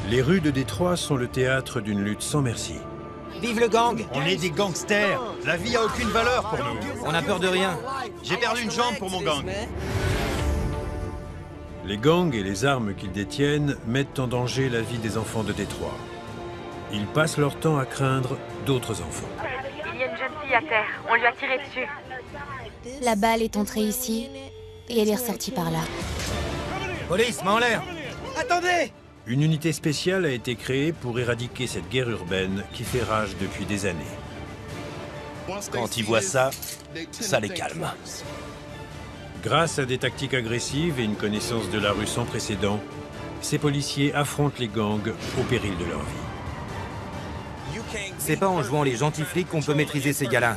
Les rues de Détroit sont le théâtre d'une lutte sans merci. Vive le gang! On est des gangsters. La vie a aucune valeur pour nous. On n'a peur de rien. J'ai perdu une jambe pour mon gang. Les gangs et les armes qu'ils détiennent mettent en danger la vie des enfants de Détroit. Ils passent leur temps à craindre d'autres enfants. Il y a une jeune fille à terre. On lui a tiré dessus. La balle est entrée ici et elle est ressortie par là. Police, main en l'air! Attendez! Une unité spéciale a été créée pour éradiquer cette guerre urbaine qui fait rage depuis des années. Quand ils voient ça, ça les calme. Grâce à des tactiques agressives et une connaissance de la rue sans précédent, ces policiers affrontent les gangs au péril de leur vie. C'est pas en jouant les gentils flics qu'on peut maîtriser ces gars-là.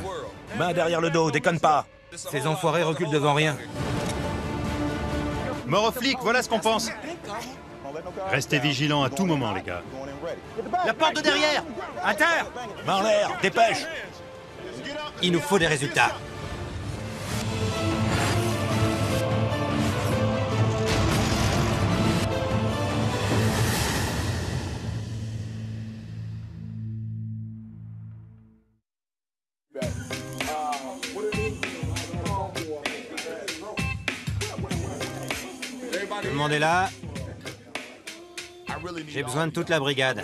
Main derrière le dos, déconne pas. Ces enfoirés reculent devant rien. Mort aux flics, voilà ce qu'on pense. Restez vigilants à tout moment, les gars. La porte de derrière! À terre! Main en l'air, dépêche! Il nous faut des résultats. Tout le monde est là. J'ai besoin de toute la brigade.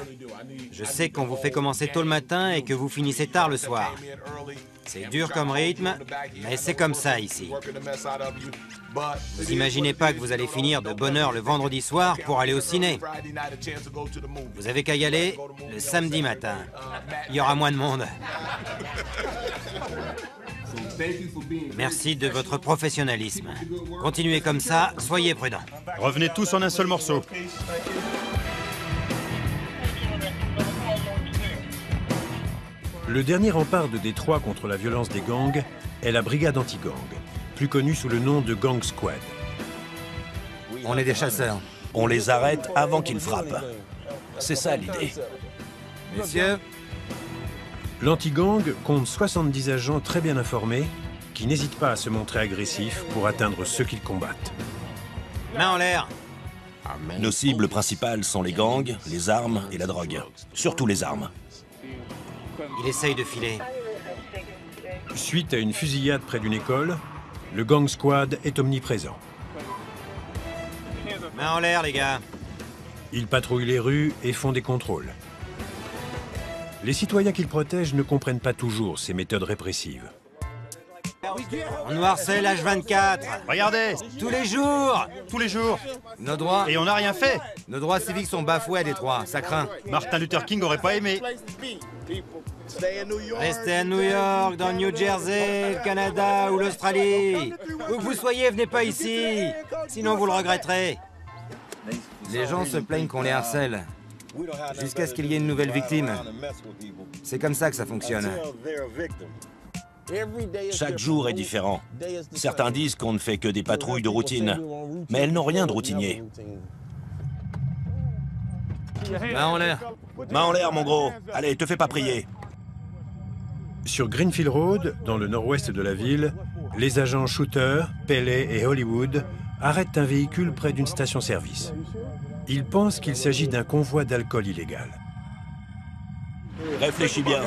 Je sais qu'on vous fait commencer tôt le matin et que vous finissez tard le soir. C'est dur comme rythme, mais c'est comme ça ici. Vous imaginez pas que vous allez finir de bonne heure le vendredi soir pour aller au ciné. Vous avez qu'à y aller le samedi matin. Il y aura moins de monde. Merci de votre professionnalisme. Continuez comme ça, soyez prudents. Revenez tous en un seul morceau. Le dernier rempart de Détroit contre la violence des gangs est la brigade anti-gang, plus connue sous le nom de Gang Squad. On est des chasseurs. On les arrête avant qu'ils frappent. C'est ça l'idée. Messieurs, L'anti-gang compte 70 agents très bien informés qui n'hésitent pas à se montrer agressifs pour atteindre ceux qu'ils combattent. main en l'air. Nos cibles principales sont les gangs, les armes et la drogue. Surtout les armes. Il essaye de filer. Suite à une fusillade près d'une école, le Gang Squad est omniprésent. Main en l'air, les gars. Ils patrouillent les rues et font des contrôles. Les citoyens qu'ils protègent ne comprennent pas toujours ces méthodes répressives. On nous harcèle H24. Regardez, Tous les jours. tous les jours. Nos droits, Et on n'a rien fait. nos droits civiques sont bafoués à Détroit. Ça craint. Martin Luther King aurait pas aimé. Restez à New York, dans le New Jersey, le Canada ou l'Australie. Où que vous soyez, venez pas ici. Sinon, vous le regretterez. Les gens se plaignent qu'on les harcèle. Jusqu'à ce qu'il y ait une nouvelle victime. C'est comme ça que ça fonctionne. Chaque jour est différent. Certains disent qu'on ne fait que des patrouilles de routine, mais elles n'ont rien de routinier. Main en l'air. Main en l'air, mon gros. Allez, te fais pas prier. Sur Greenfield Road, dans le nord-ouest de la ville, les agents Shooter, Pelley et Hollywood arrêtent un véhicule près d'une station-service. Ils pensent qu'il s'agit d'un convoi d'alcool illégal. Réfléchis bien.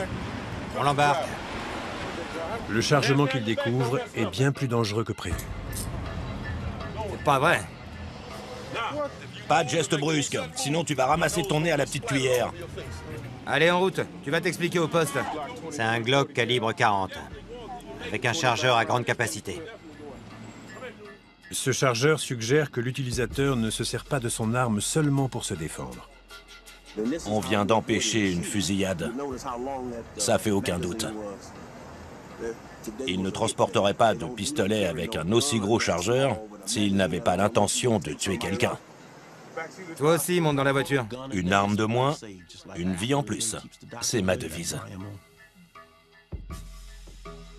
On l'embarque. Le chargement qu'ils découvrent est bien plus dangereux que prévu. C'est pas vrai. Pas de geste brusque, sinon tu vas ramasser ton nez à la petite cuillère. Allez, en route. Tu vas t'expliquer au poste. C'est un Glock calibre 40. Avec un chargeur à grande capacité. Ce chargeur suggère que l'utilisateur ne se sert pas de son arme seulement pour se défendre. On vient d'empêcher une fusillade. Ça fait aucun doute. Il ne transporterait pas de pistolet avec un aussi gros chargeur s'il n'avait pas l'intention de tuer quelqu'un. Toi aussi, monte dans la voiture. Une arme de moins, une vie en plus. C'est ma devise.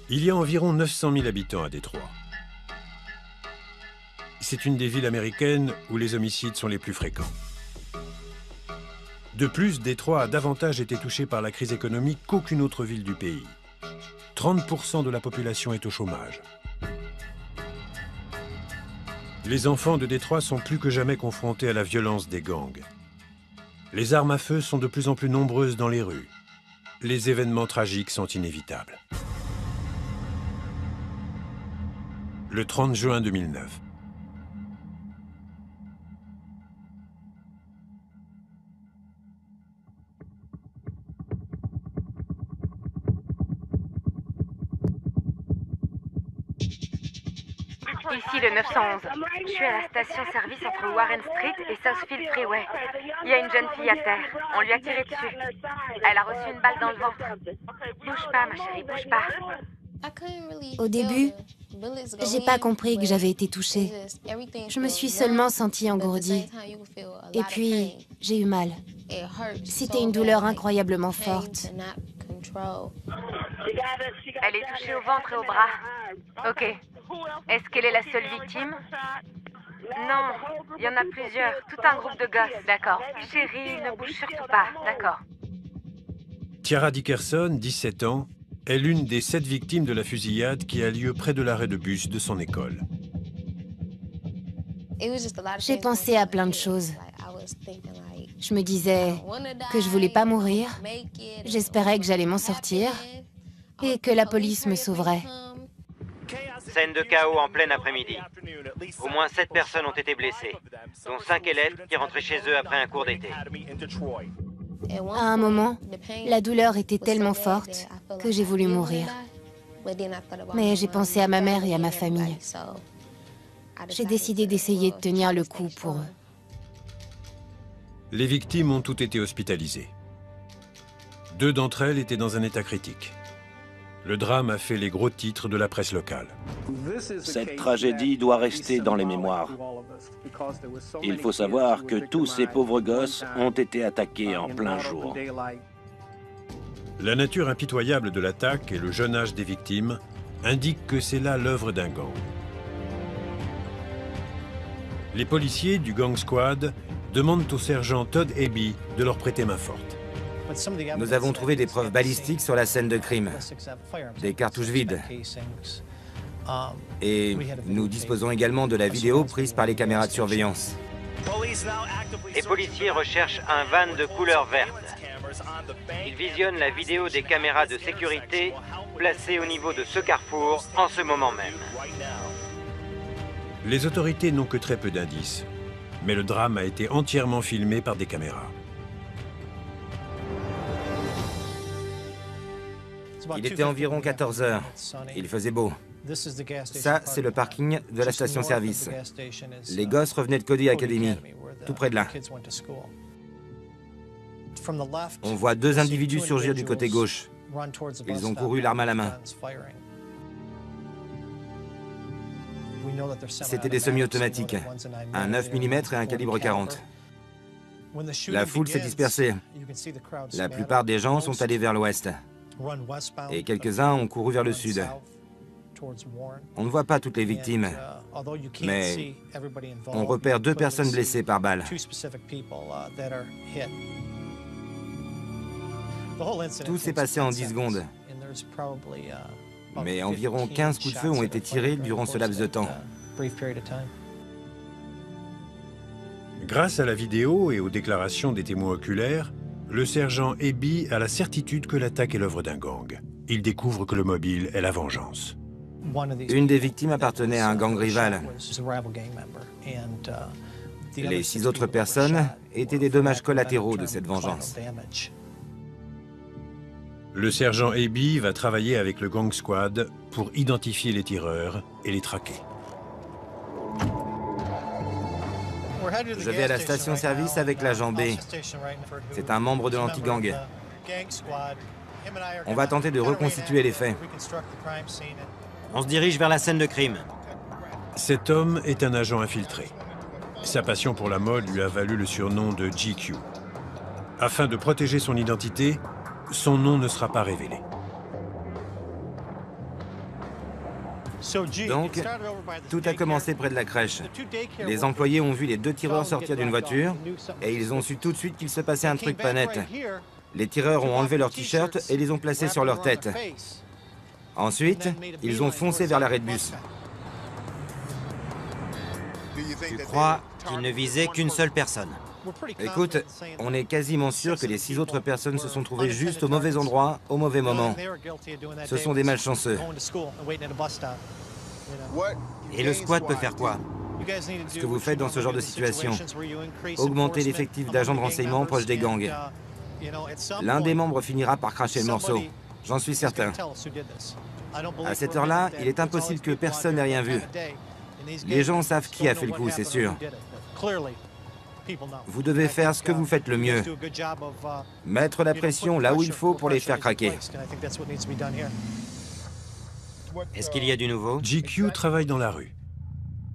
Il y a environ 900 000 habitants à Détroit. C'est une des villes américaines où les homicides sont les plus fréquents. De plus, Détroit a davantage été touché par la crise économique qu'aucune autre ville du pays. 30% de la population est au chômage. Les enfants de Détroit sont plus que jamais confrontés à la violence des gangs. Les armes à feu sont de plus en plus nombreuses dans les rues. Les événements tragiques sont inévitables. Le 30 juin 2009. Ici le 911. Je suis à la station-service entre Warren Street et Southfield Freeway. Il y a une jeune fille à terre. On lui a tiré dessus. Elle a reçu une balle dans le ventre. Bouge pas, ma chérie, bouge pas. Au début, j'ai pas compris que j'avais été touchée. Je me suis seulement sentie engourdie. Et puis, j'ai eu mal. C'était une douleur incroyablement forte. Elle est touchée au ventre et au bras. Ok. Est-ce qu'elle est la seule victime? Non, il y en a plusieurs. Tout un groupe de gosses, d'accord. Chérie, ne bouge surtout pas, d'accord. Tiara Dickerson, 17 ans, est l'une des 7 victimes de la fusillade qui a lieu près de l'arrêt de bus de son école. J'ai pensé à plein de choses. Je me disais que je voulais pas mourir, j'espérais que j'allais m'en sortir et que la police me sauverait. Scène de chaos en plein après-midi. Au moins 7 personnes ont été blessées, dont 5 élèves qui rentraient chez eux après un cours d'été. À un moment, la douleur était tellement forte que j'ai voulu mourir. Mais j'ai pensé à ma mère et à ma famille. J'ai décidé d'essayer de tenir le coup pour eux. Les victimes ont toutes été hospitalisées. 2 d'entre elles étaient dans un état critique. Le drame a fait les gros titres de la presse locale. Cette tragédie doit rester dans les mémoires. Il faut savoir que tous ces pauvres gosses ont été attaqués en plein jour. La nature impitoyable de l'attaque et le jeune âge des victimes indiquent que c'est là l'œuvre d'un gang. Les policiers du Gang Squad demandent au sergent Todd Eby de leur prêter main forte. Nous avons trouvé des preuves balistiques sur la scène de crime, des cartouches vides. Et nous disposons également de la vidéo prise par les caméras de surveillance. Les policiers recherchent un van de couleur verte. Ils visionnent la vidéo des caméras de sécurité placées au niveau de ce carrefour en ce moment même. Les autorités n'ont que très peu d'indices, mais le drame a été entièrement filmé par des caméras. Il était environ 14 heures. Il faisait beau. Ça, c'est le parking de la station-service. Les gosses revenaient de Cody Academy, tout près de là. On voit 2 individus surgir du côté gauche. Ils ont couru l'arme à la main. C'était des semi-automatiques, un 9 mm et un calibre 40. La foule s'est dispersée. La plupart des gens sont allés vers l'ouest. Et quelques-uns ont couru vers le sud. On ne voit pas toutes les victimes, mais on repère 2 personnes blessées par balle. Tout s'est passé en 10 secondes, mais environ 15 coups de feu ont été tirés durant ce laps de temps. Grâce à la vidéo et aux déclarations des témoins oculaires, le sergent Eby a la certitude que l'attaque est l'œuvre d'un gang. Il découvre que le mobile est la vengeance. Une des victimes appartenait à un gang rival. Les 6 autres personnes étaient des dommages collatéraux de cette vengeance. Le sergent Eby va travailler avec le Gang Squad pour identifier les tireurs et les traquer. Je vais à la station-service avec l'agent B. C'est un membre de l'anti-gang. On va tenter de reconstituer les faits. On se dirige vers la scène de crime. Cet homme est un agent infiltré. Sa passion pour la mode lui a valu le surnom de GQ. Afin de protéger son identité, son nom ne sera pas révélé. Donc, tout a commencé près de la crèche. Les employés ont vu les 2 tireurs sortir d'une voiture et ils ont su tout de suite qu'il se passait un truc pas net. Les tireurs ont enlevé leurs t-shirts et les ont placés sur leur tête. Ensuite, ils ont foncé vers l'arrêt de bus. Tu crois qu'ils ne visaient qu'une seule personne? Écoute, on est quasiment sûr que les 6 autres personnes se sont trouvées juste au mauvais endroit, au mauvais moment. Ce sont des malchanceux. Et le squad peut faire quoi? Ce que vous faites dans ce genre de situation. Augmenter l'effectif d'agents de renseignement proches des gangs. L'un des membres finira par cracher le morceau. J'en suis certain. À cette heure-là, il est impossible que personne n'ait rien vu. Les gens savent qui a fait le coup, c'est sûr. Vous devez faire ce que vous faites le mieux. Mettre la pression là où il faut pour les faire craquer. Est-ce qu'il y a du nouveau? GQ travaille dans la rue.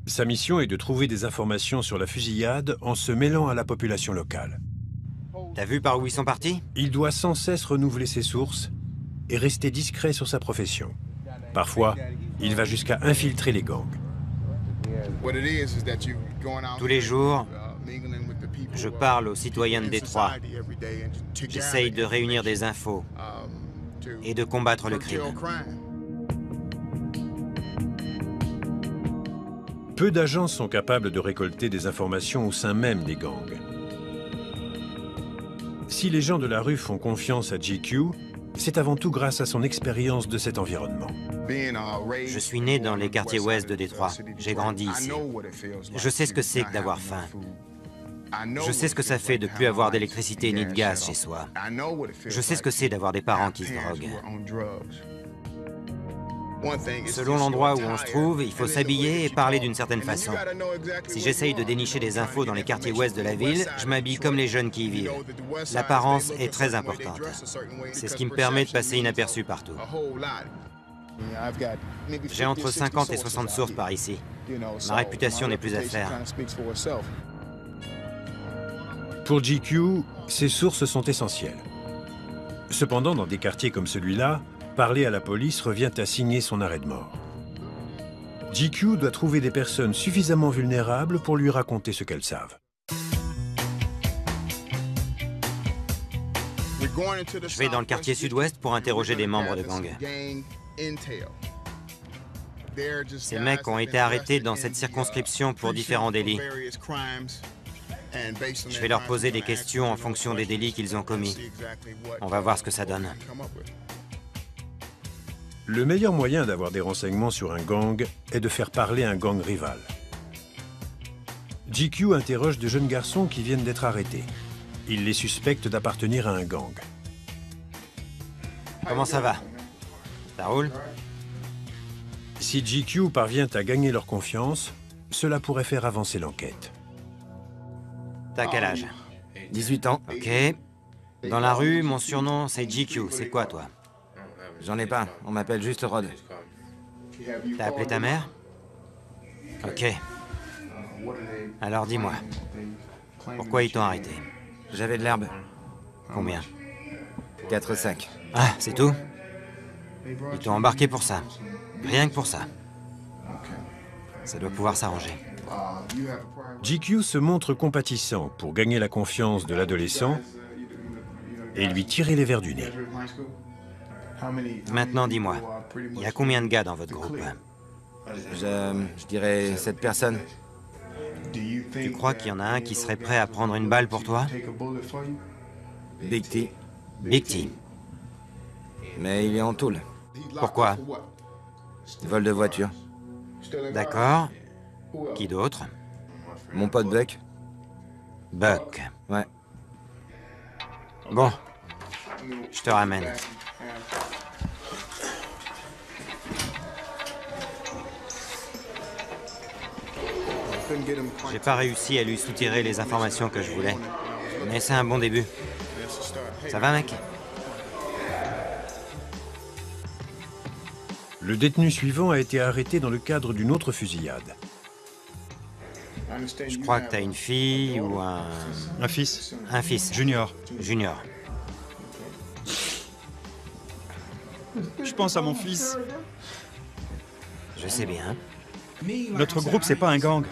Sa mission est de trouver des informations sur la fusillade en se mêlant à la population locale. T'as vu par où ils sont partis? Il doit sans cesse renouveler ses sources et rester discret sur sa profession. Parfois, il va jusqu'à infiltrer les gangs. Tous les jours, je parle aux citoyens de Détroit. J'essaye de réunir des infos et de combattre le crime. Peu d'agents sont capables de récolter des informations au sein même des gangs. Si les gens de la rue font confiance à GQ, c'est avant tout grâce à son expérience de cet environnement. Je suis né dans les quartiers ouest de Détroit. J'ai grandi ici. Je sais ce que c'est que d'avoir faim. Je sais ce que ça fait de ne plus avoir d'électricité ni de gaz chez soi. Je sais ce que c'est d'avoir des parents qui se droguent. Selon l'endroit où on se trouve, il faut s'habiller et parler d'une certaine façon. Si j'essaye de dénicher des infos dans les quartiers ouest de la ville, je m'habille comme les jeunes qui y vivent. L'apparence est très importante. C'est ce qui me permet de passer inaperçu partout. J'ai entre 50 et 60 sources par ici. Ma réputation n'est plus à faire. Pour GQ, ces sources sont essentielles. Cependant, dans des quartiers comme celui-là, parler à la police revient à signer son arrêt de mort. GQ doit trouver des personnes suffisamment vulnérables pour lui raconter ce qu'elles savent. Je vais dans le quartier sud-ouest pour interroger des membres de gang. Ces mecs ont été arrêtés dans cette circonscription pour différents délits. Je vais leur poser des questions en fonction des délits qu'ils ont commis. On va voir ce que ça donne. Le meilleur moyen d'avoir des renseignements sur un gang est de faire parler un gang rival. GQ interroge de jeunes garçons qui viennent d'être arrêtés. Il les suspecte d'appartenir à un gang. Comment ça va? Ça roule? Si GQ parvient à gagner leur confiance, cela pourrait faire avancer l'enquête. T'as quel âge? 18 ans. Ok. Dans la rue, mon surnom, c'est GQ. C'est quoi, toi? J'en ai pas, on m'appelle juste Rod. T'as appelé ta mère? Ok. Alors dis-moi, pourquoi ils t'ont arrêté? J'avais de l'herbe. Combien? 4 sacs. Ah, c'est tout? Ils t'ont embarqué pour ça. Rien que pour ça. Ça doit pouvoir s'arranger. GQ se montre compatissant pour gagner la confiance de l'adolescent et lui tirer les verres du nez. Maintenant, dis-moi, il y a combien de gars dans votre groupe? Je dirais 7 personnes. Tu crois qu'il y en a un qui serait prêt à prendre une balle pour toi? Big T. Big T. Mais il est en tôle. Pourquoi? Vol de voiture. D'accord. Qui d'autre? Mon pote Buck. Buck. Ouais. Bon. Je te ramène. J'ai pas réussi à lui soutirer les informations que je voulais. Mais c'est un bon début. Ça va, mec? Le détenu suivant a été arrêté dans le cadre d'une autre fusillade. Je crois que t'as une fille ou un... Un fils. Un fils. Junior. Junior. Je pense à mon fils. Je sais bien. Notre groupe, c'est pas un gang.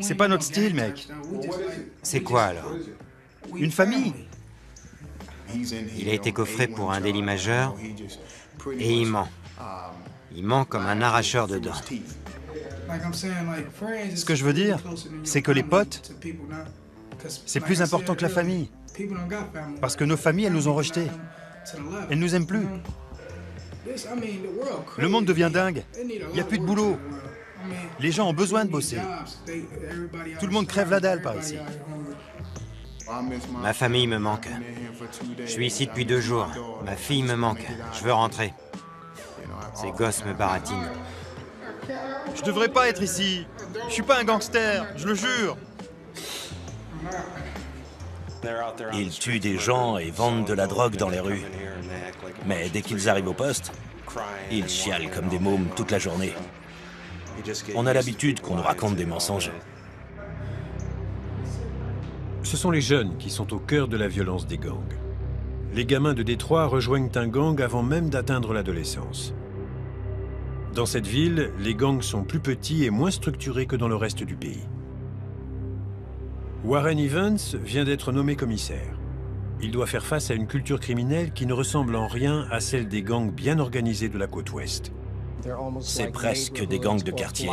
C'est pas notre style, mec. C'est quoi, alors? Une famille. Il a été coffré pour un délit majeur et il ment. Il ment comme un arracheur de dents. Ce que je veux dire, c'est que les potes, c'est plus important que la famille. Parce que nos familles, elles nous ont rejetés. Elles nous aiment plus. Le monde devient dingue. Il n'y a plus de boulot. Les gens ont besoin de bosser. Tout le monde crève la dalle par ici. Ma famille me manque. Je suis ici depuis 2 jours. Ma fille me manque. Je veux rentrer. Ces gosses me baratinent. Je devrais pas être ici. Je suis pas un gangster, je le jure. Ils tuent des gens et vendent de la drogue dans les rues. Mais dès qu'ils arrivent au poste, ils chialent comme des mômes toute la journée. On a l'habitude qu'on nous raconte des mensonges. Ce sont les jeunes qui sont au cœur de la violence des gangs. Les gamins de Détroit rejoignent un gang avant même d'atteindre l'adolescence. Dans cette ville, les gangs sont plus petits et moins structurés que dans le reste du pays. Warren Evans vient d'être nommé commissaire. Il doit faire face à une culture criminelle qui ne ressemble en rien à celle des gangs bien organisés de la côte ouest. C'est presque des gangs de quartier.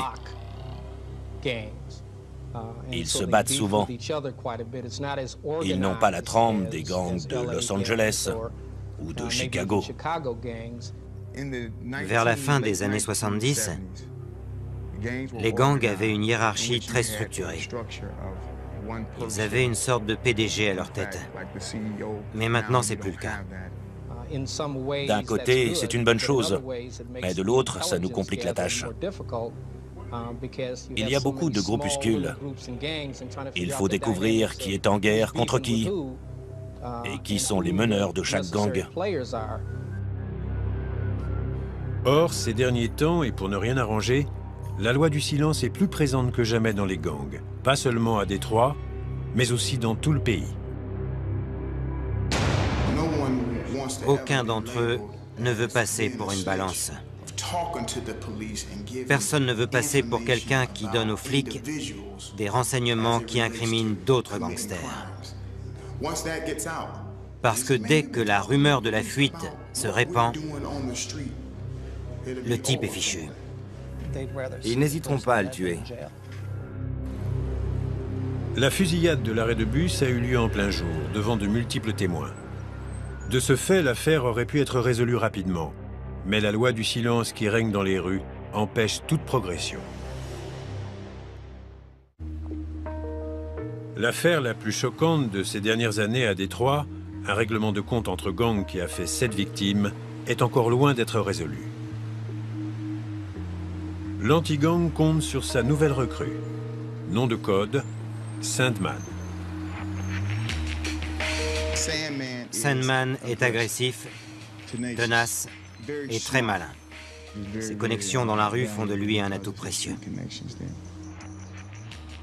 Ils se battent souvent. Ils n'ont pas la trempe des gangs de Los Angeles ou de Chicago. Vers la fin des années 70, les gangs avaient une hiérarchie très structurée. Ils avaient une sorte de PDG à leur tête. Mais maintenant, c'est plus le cas. D'un côté, c'est une bonne chose, mais de l'autre, ça nous complique la tâche. Il y a beaucoup de groupuscules. Il faut découvrir qui est en guerre contre qui et qui sont les meneurs de chaque gang. Or, ces derniers temps, et pour ne rien arranger, la loi du silence est plus présente que jamais dans les gangs. Pas seulement à Détroit, mais aussi dans tout le pays. Aucun d'entre eux ne veut passer pour une balance. Personne ne veut passer pour quelqu'un qui donne aux flics des renseignements qui incriminent d'autres gangsters. Parce que dès que la rumeur de la fuite se répand, le type est fichu. Ils n'hésiteront pas à le tuer. La fusillade de l'arrêt de bus a eu lieu en plein jour, devant de multiples témoins. De ce fait, l'affaire aurait pu être résolue rapidement. Mais la loi du silence qui règne dans les rues empêche toute progression. L'affaire la plus choquante de ces dernières années à Détroit, un règlement de compte entre gangs qui a fait 7 victimes, est encore loin d'être résolue. L'anti-gang compte sur sa nouvelle recrue. Nom de code, Sandman. Sandman est agressif, tenace et très malin. Ses connexions dans la rue font de lui un atout précieux.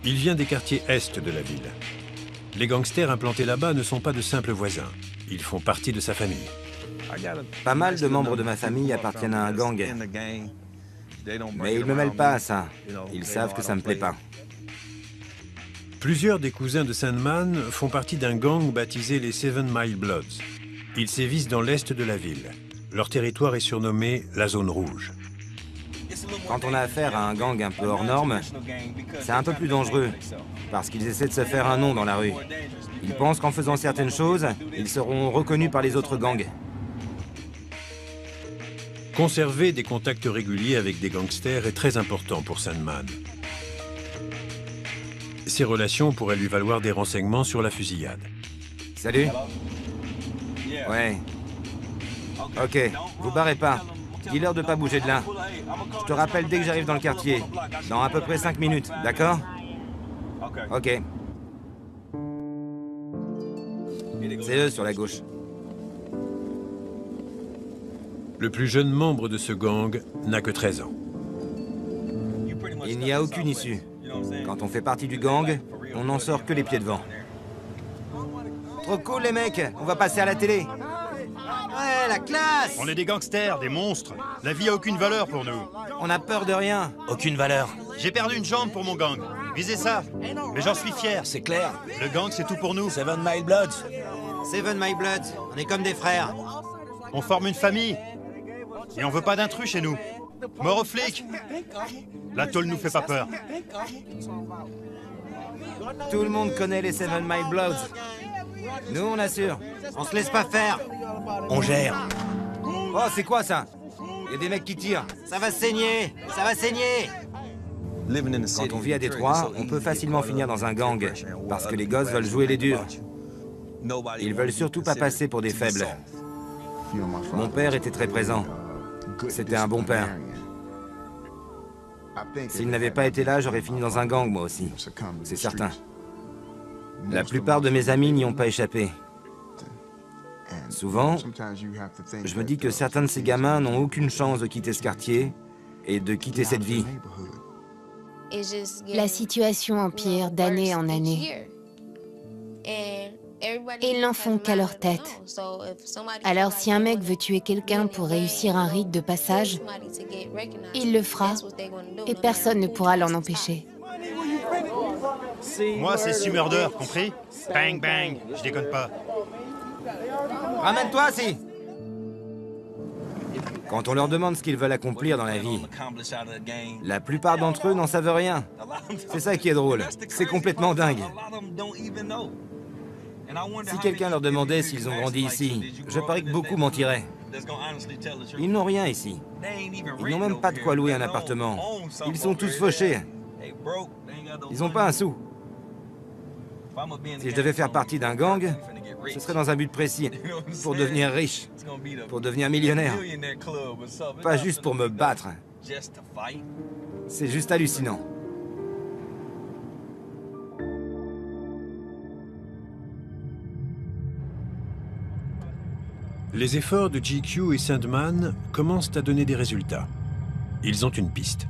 Il vient des quartiers est de la ville. Les gangsters implantés là-bas ne sont pas de simples voisins. Ils font partie de sa famille. Pas mal de membres de ma famille appartiennent à un gang. Mais ils ne me mêlent pas à ça. Ils savent que ça me plaît pas. Plusieurs des cousins de Sandman font partie d'un gang baptisé les 7 Mile Bloods. Ils sévissent dans l'est de la ville. Leur territoire est surnommé la zone rouge. Quand on a affaire à un gang un peu hors norme, c'est un peu plus dangereux, parce qu'ils essaient de se faire un nom dans la rue. Ils pensent qu'en faisant certaines choses, ils seront reconnus par les autres gangs. Conserver des contacts réguliers avec des gangsters est très important pour Sandman. Ces relations pourraient lui valoir des renseignements sur la fusillade. Salut. Ouais. Ok, vous barrez pas. Dis-leur de pas bouger de là. Je te rappelle dès que j'arrive dans le quartier. Dans à peu près 5 minutes, d'accord? Ok. C'est eux sur la gauche. Le plus jeune membre de ce gang n'a que 13 ans. Il n'y a aucune issue. Quand on fait partie du gang, on n'en sort que les pieds devant. Trop cool les mecs, on va passer à la télé. Ouais, la classe! On est des gangsters, des monstres. La vie a aucune valeur pour nous. On a peur de rien. Aucune valeur. J'ai perdu une jambe pour mon gang. Visez ça. Mais j'en suis fier. C'est clair. Le gang, c'est tout pour nous. 7 Mile Bloods. 7 My Bloods, on est comme des frères. On forme une famille. Et on veut pas d'intrus chez nous. Mort aux flics! La tôle nous fait pas peur. Tout le monde connaît les Seven Mile Bloods. Nous, on assure. On se laisse pas faire. On gère. Oh, c'est quoi ça? Il y a des mecs qui tirent. Ça va saigner. Ça va saigner. Quand on vit à Détroit, on peut facilement finir dans un gang, parce que les gosses veulent jouer les durs. Ils veulent surtout pas passer pour des faibles. Mon père était très présent. C'était un bon père. S'il n'avait pas été là, j'aurais fini dans un gang, moi aussi. C'est certain. La plupart de mes amis n'y ont pas échappé. Souvent, je me dis que certains de ces gamins n'ont aucune chance de quitter ce quartier et de quitter cette vie. La situation empire d'année en année. Et ils n'en font qu'à leur tête. Alors si un mec veut tuer quelqu'un pour réussir un rite de passage, il le fera et personne ne pourra l'en empêcher. Moi, c'est Summerder, compris? Bang, bang, je déconne pas. Ramène-toi, si! Quand on leur demande ce qu'ils veulent accomplir dans la vie, la plupart d'entre eux n'en savent rien. C'est ça qui est drôle. C'est complètement dingue. Si quelqu'un leur demandait s'ils ont grandi ici, je parie que beaucoup mentiraient. Ils n'ont rien ici. Ils n'ont même pas de quoi louer un appartement. Ils sont tous fauchés. Ils n'ont pas un sou. Si je devais faire partie d'un gang, ce serait dans un but précis, pour devenir riche, pour devenir millionnaire. Pas juste pour me battre. C'est juste hallucinant. Les efforts de GQ et Sandman commencent à donner des résultats. Ils ont une piste.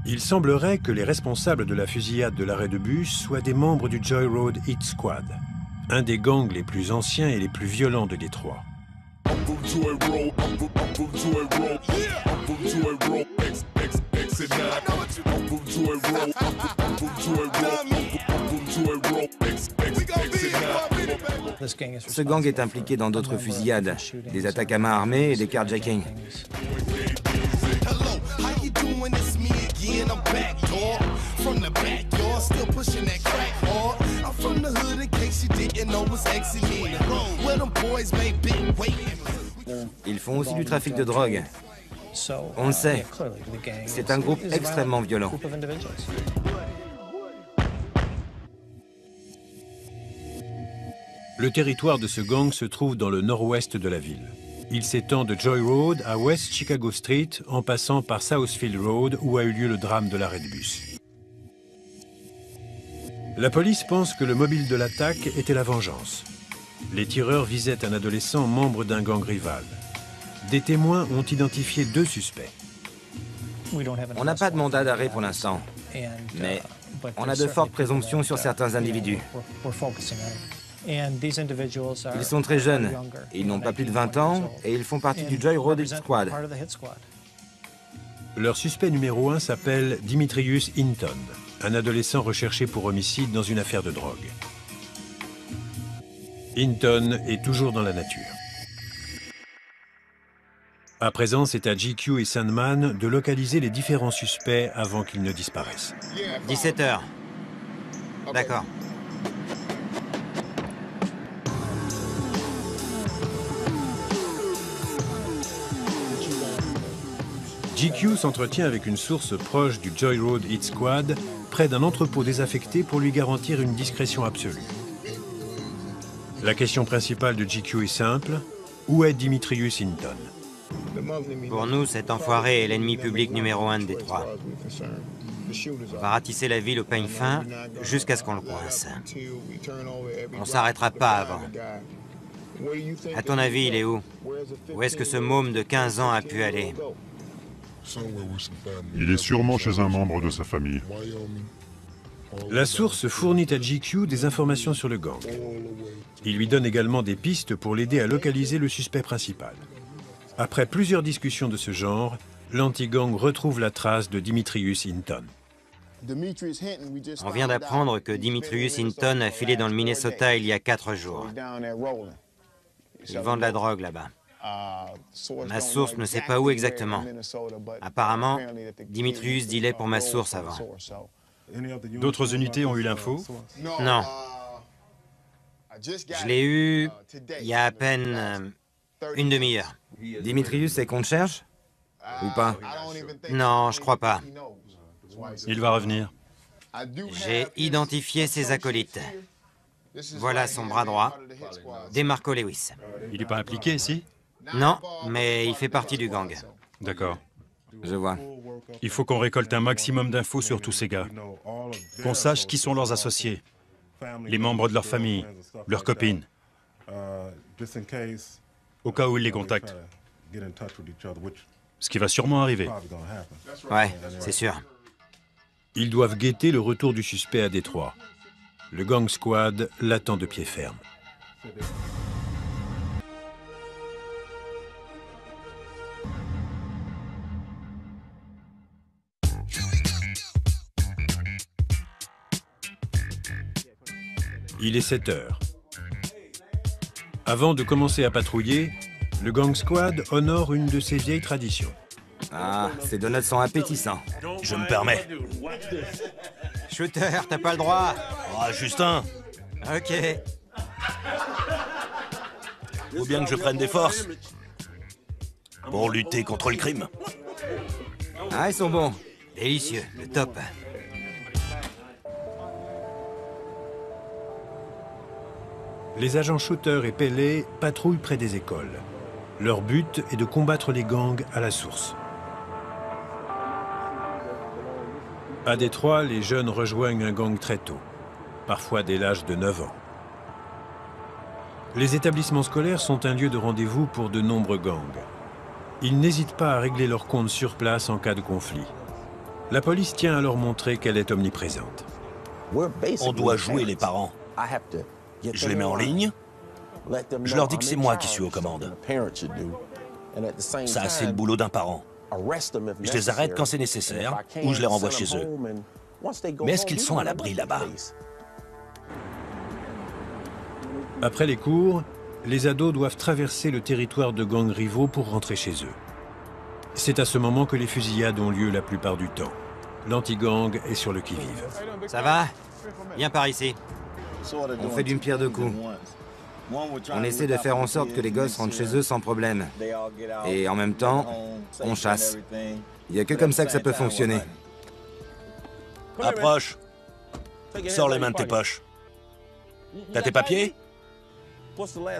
Il semblerait que les responsables de la fusillade de l'arrêt de bus soient des membres du Joy Road Hit Squad, un des gangs les plus anciens et les plus violents de Détroit. Ce gang est impliqué dans d'autres fusillades, des attaques à main armée et des carjackings. Ils font aussi du trafic de drogue. On le sait. C'est un groupe extrêmement violent. Le territoire de ce gang se trouve dans le nord-ouest de la ville. Il s'étend de Joy Road à West Chicago Street en passant par Southfield Road où a eu lieu le drame de l'arrêt de bus. La police pense que le mobile de l'attaque était la vengeance. Les tireurs visaient un adolescent membre d'un gang rival. Des témoins ont identifié 2 suspects. On n'a pas de mandat d'arrêt pour l'instant, mais on a de fortes présomptions sur certains individus. Ils sont très jeunes, ils n'ont pas plus de 20 ans et ils font partie du Joy Road Hit Squad. Leur suspect numéro 1 s'appelle Dimitrius Hinton, un adolescent recherché pour homicide dans une affaire de drogue. Hinton est toujours dans la nature. À présent, c'est à GQ et Sandman de localiser les différents suspects avant qu'ils ne disparaissent. 17 h. D'accord. GQ s'entretient avec une source proche du Joy Road Hit Squad, près d'un entrepôt désaffecté pour lui garantir une discrétion absolue. La question principale de GQ est simple, où est Dimitrius Hinton? Pour nous, cet enfoiré est l'ennemi public numéro 1 de Détroit. On va ratisser la ville au peigne fin jusqu'à ce qu'on le coince. On s'arrêtera pas avant. À ton avis, il est où? Où est-ce que ce môme de 15 ans a pu aller? Il est sûrement chez un membre de sa famille. La source fournit à GQ des informations sur le gang. Il lui donne également des pistes pour l'aider à localiser le suspect principal. Après plusieurs discussions de ce genre, l'anti-gang retrouve la trace de Dimitrius Hinton. On vient d'apprendre que Dimitrius Hinton a filé dans le Minnesota il y a 4 jours. Ils vendent de la drogue là-bas. Ma source ne sait pas où exactement. Apparemment, Dimitrius dealait pour ma source avant. D'autres unités ont eu l'info? Non. Je l'ai eu il y a à peine une demi-heure. Dimitrius, c'est qu'on te cherche? Ou pas? Non, je crois pas. Il va revenir. J'ai identifié ses acolytes. Voilà son bras droit, DeMarco Lewis. Il n'est pas impliqué ici? Non, mais il fait partie du gang. D'accord. Je vois. Il faut qu'on récolte un maximum d'infos sur tous ces gars. Qu'on sache qui sont leurs associés, les membres de leur famille, leurs copines, au cas où ils les contactent. Ce qui va sûrement arriver. Ouais, c'est sûr. Ils doivent guetter le retour du suspect à Détroit. Le gang squad l'attend de pied ferme. Il est 7 heures. Avant de commencer à patrouiller, le gang squad honore une de ses vieilles traditions. Ah, ces donuts sont appétissants. Je me permets. Shooter, t'as pas le droit. Ah, Justin, Ok. faut bien que je prenne des forces pour lutter contre le crime. Ah, ils sont bons. Délicieux, le top. Les agents Shooter et Pelley patrouillent près des écoles. Leur but est de combattre les gangs à la source. À Détroit, les jeunes rejoignent un gang très tôt, parfois dès l'âge de 9 ans. Les établissements scolaires sont un lieu de rendez-vous pour de nombreux gangs. Ils n'hésitent pas à régler leurs comptes sur place en cas de conflit. La police tient à leur montrer qu'elle est omniprésente. On doit jouer les parents. Je les mets en ligne. Je leur dis que c'est moi qui suis aux commandes. Ça, c'est le boulot d'un parent. Je les arrête quand c'est nécessaire ou je les renvoie chez eux. Mais est-ce qu'ils sont à l'abri là-bas? Après les cours, les ados doivent traverser le territoire de gangs rivaux pour rentrer chez eux. C'est à ce moment que les fusillades ont lieu la plupart du temps. L'anti-gang est sur le qui-vive. Ça va? Viens par ici. On fait d'une pierre deux coups. On essaie de faire en sorte que les gosses rentrent chez eux sans problème. Et en même temps, on chasse. Il n'y a que comme ça que ça peut fonctionner. Approche. Sors les mains de tes poches. T'as tes papiers?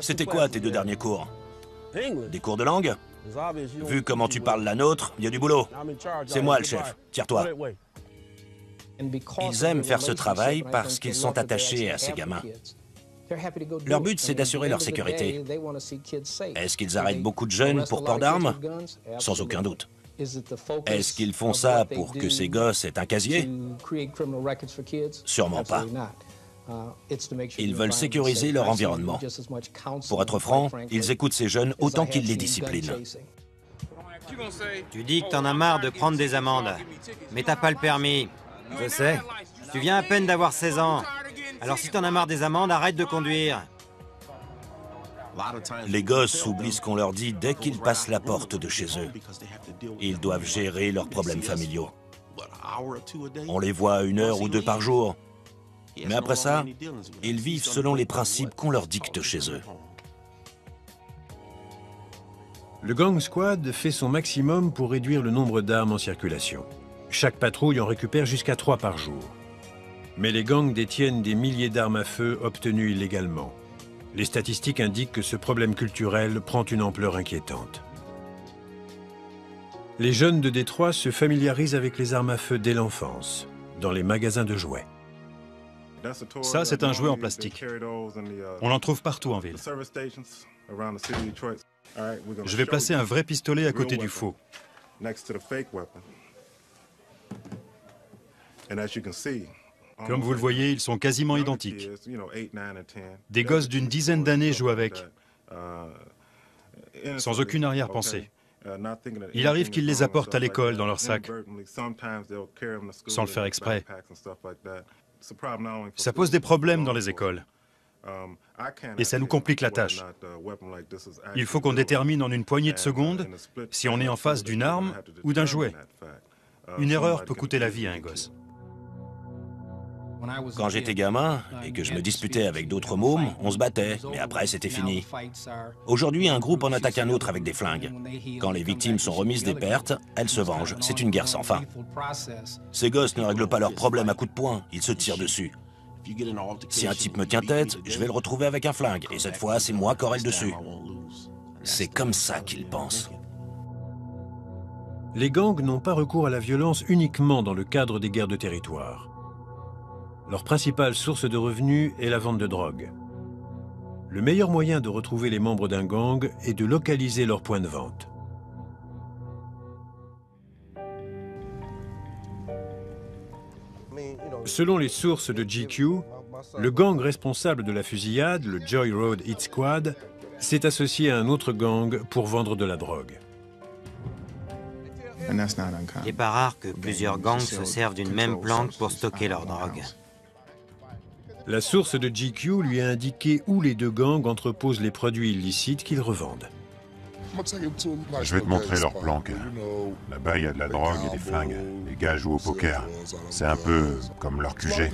C'était quoi tes 2 derniers cours? Des cours de langue? Vu comment tu parles la nôtre, il y a du boulot. C'est moi le chef. Tire-toi. Ils aiment faire ce travail parce qu'ils sont attachés à ces gamins. Leur but, c'est d'assurer leur sécurité. Est-ce qu'ils arrêtent beaucoup de jeunes pour port d'armes? Sans aucun doute. Est-ce qu'ils font ça pour que ces gosses aient un casier? Sûrement pas. Ils veulent sécuriser leur environnement. Pour être franc, ils écoutent ces jeunes autant qu'ils les disciplinent. Tu dis que t'en as marre de prendre des amendes. Mais t'as pas le permis. Je sais. Tu viens à peine d'avoir 16 ans. Alors si t'en as marre des amendes, arrête de conduire. Les gosses oublient ce qu'on leur dit dès qu'ils passent la porte de chez eux. Ils doivent gérer leurs problèmes familiaux. On les voit 1 heure ou 2 par jour. Mais après ça, ils vivent selon les principes qu'on leur dicte chez eux. Le gang squad fait son maximum pour réduire le nombre d'armes en circulation. Chaque patrouille en récupère jusqu'à 3 par jour. Mais les gangs détiennent des milliers d'armes à feu obtenues illégalement. Les statistiques indiquent que ce problème culturel prend une ampleur inquiétante. Les jeunes de Détroit se familiarisent avec les armes à feu dès l'enfance, dans les magasins de jouets. Ça, c'est un jouet en plastique. On en trouve partout en ville. Je vais placer un vrai pistolet à côté du faux. Comme vous le voyez, ils sont quasiment identiques. Des gosses d'une dizaine d'années jouent avec, sans aucune arrière-pensée. Il arrive qu'ils les apportent à l'école dans leur sac, sans le faire exprès. Ça pose des problèmes dans les écoles. Et ça nous complique la tâche. Il faut qu'on détermine en une poignée de secondes si on est en face d'une arme ou d'un jouet. Une erreur peut coûter la vie à un gosse. Quand j'étais gamin et que je me disputais avec d'autres mômes, on se battait, mais après c'était fini. Aujourd'hui, un groupe en attaque un autre avec des flingues. Quand les victimes sont remises des pertes, elles se vengent. C'est une guerre sans fin. Ces gosses ne règlent pas leurs problèmes à coups de poing, ils se tirent dessus. Si un type me tient tête, je vais le retrouver avec un flingue, et cette fois, c'est moi qui aurai le dessus. C'est comme ça qu'ils pensent. Les gangs n'ont pas recours à la violence uniquement dans le cadre des guerres de territoire. Leur principale source de revenus est la vente de drogue. Le meilleur moyen de retrouver les membres d'un gang est de localiser leur point de vente. Selon les sources de GQ, le gang responsable de la fusillade, le Joy Road Hit Squad, s'est associé à un autre gang pour vendre de la drogue. Il n'est pas rare que plusieurs gangs se servent d'une même planque pour stocker leur drogue. La source de GQ lui a indiqué où les deux gangs entreposent les produits illicites qu'ils revendent. Je vais te montrer leur planque. Là-bas, il y a de la drogue et des flingues. Les gars jouent au poker. C'est un peu comme leur QG.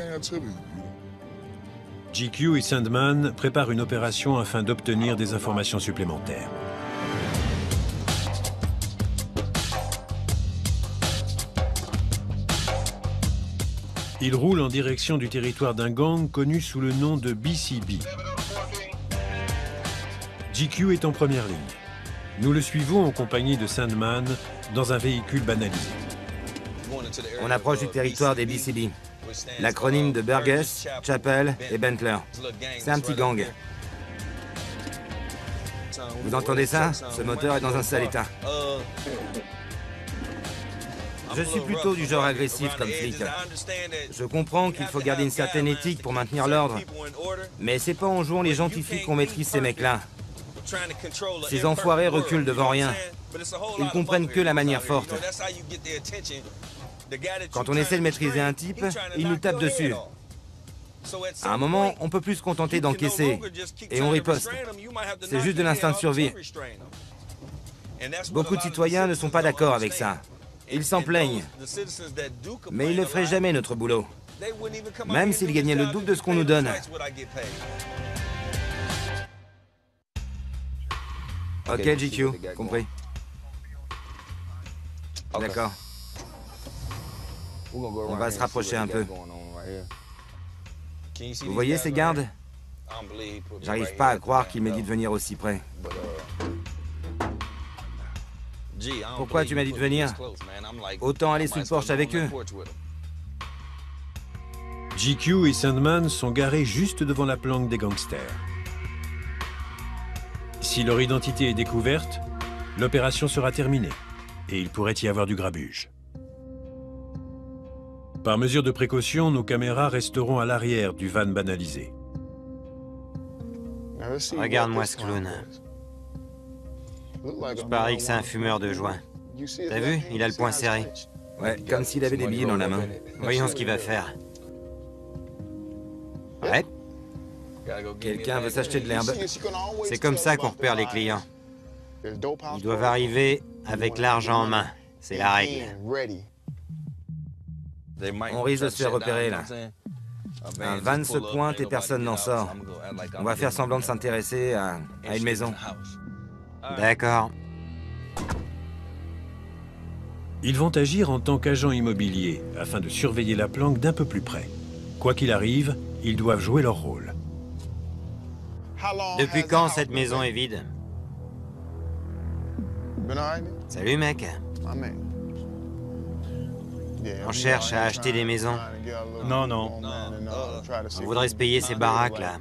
GQ et Sandman préparent une opération afin d'obtenir des informations supplémentaires. Ils roulent en direction du territoire d'un gang connu sous le nom de BCB. GQ est en première ligne. Nous le suivons en compagnie de Sandman dans un véhicule banalisé. On approche du territoire des BCB. L'acronyme de Burgess, Chappell et Bentler. C'est un petit gang. Vous entendez ça? Ce moteur est dans un sale état. Je suis plutôt du genre agressif comme flic. Je comprends qu'il faut garder une certaine éthique pour maintenir l'ordre. Mais c'est pas en jouant les gentils flics qu'on maîtrise ces mecs-là. Ces enfoirés reculent devant rien. Ils comprennent que la manière forte. Quand on essaie de maîtriser un type, il nous tape dessus. À un moment, on peut plus se contenter d'encaisser. Et on riposte. C'est juste de l'instinct de survie. Beaucoup de citoyens ne sont pas d'accord avec ça. Ils s'en plaignent. Mais ils ne feraient jamais notre boulot. Même s'ils gagnaient le double de ce qu'on nous donne. Ok, GQ, compris. D'accord. On va se rapprocher un peu. Vous voyez ces gardes? J'arrive pas à croire qu'il m'ait dit de venir aussi près. Pourquoi tu m'as dit de venir? Autant aller sous le porche avec eux. GQ et Sandman sont garés juste devant la planque des gangsters. Si leur identité est découverte, l'opération sera terminée et il pourrait y avoir du grabuge. Par mesure de précaution, nos caméras resteront à l'arrière du van banalisé. Regarde-moi ce clown. Je parie que c'est un fumeur de joint. T'as vu? Il a le poing serré. Ouais, comme s'il avait des billets dans la main. Voyons ce qu'il va faire. Ouais. Quelqu'un veut s'acheter de l'herbe. C'est comme ça qu'on repère les clients. Ils doivent arriver avec l'argent en main. C'est la règle. On risque de se faire repérer, là. Un van se pointe et personne n'en sort. On va faire semblant de s'intéresser à une maison. D'accord. Ils vont agir en tant qu'agents immobiliers afin de surveiller la planque d'un peu plus près. Quoi qu'il arrive, ils doivent jouer leur rôle. Depuis quand cette maison est vide? Salut mec. On cherche à acheter des maisons. Non, non. On voudrait se payer ces baraques là.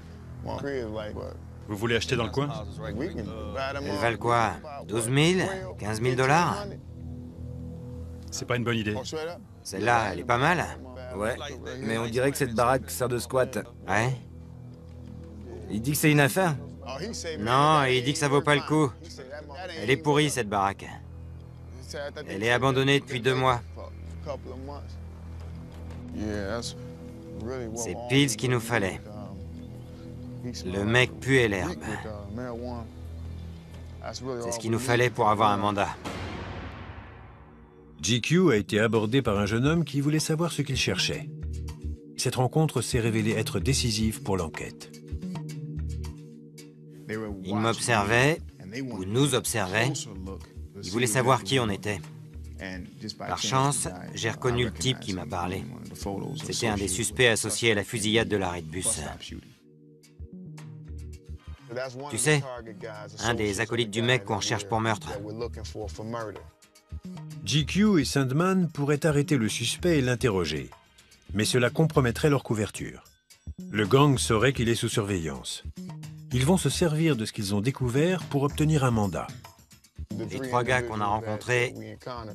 Vous voulez acheter dans le coin? Elles valent quoi? 12 000? 15 000 $? C'est pas une bonne idée. Celle-là, elle est pas mal. Ouais, mais on dirait que cette baraque sert de squat. Ouais? Il dit que c'est une affaire. Non, il dit que ça vaut pas le coup. Elle est pourrie cette baraque. Elle est abandonnée depuis 2 mois. C'est pile ce qu'il nous fallait. Le mec puait l'herbe. C'est ce qu'il nous fallait pour avoir un mandat. GQ a été abordé par un jeune homme qui voulait savoir ce qu'il cherchait. Cette rencontre s'est révélée être décisive pour l'enquête. Il m'observait, ou nous observait. Il voulait savoir qui on était. Par chance, j'ai reconnu le type qui m'a parlé. C'était un des suspects associés à la fusillade de l'arrêt de bus. Tu sais, un des acolytes du mec qu'on recherche pour meurtre. GQ et Sandman pourraient arrêter le suspect et l'interroger, mais cela compromettrait leur couverture. Le gang saurait qu'il est sous surveillance. Ils vont se servir de ce qu'ils ont découvert pour obtenir un mandat. Les 3 gars qu'on a rencontrés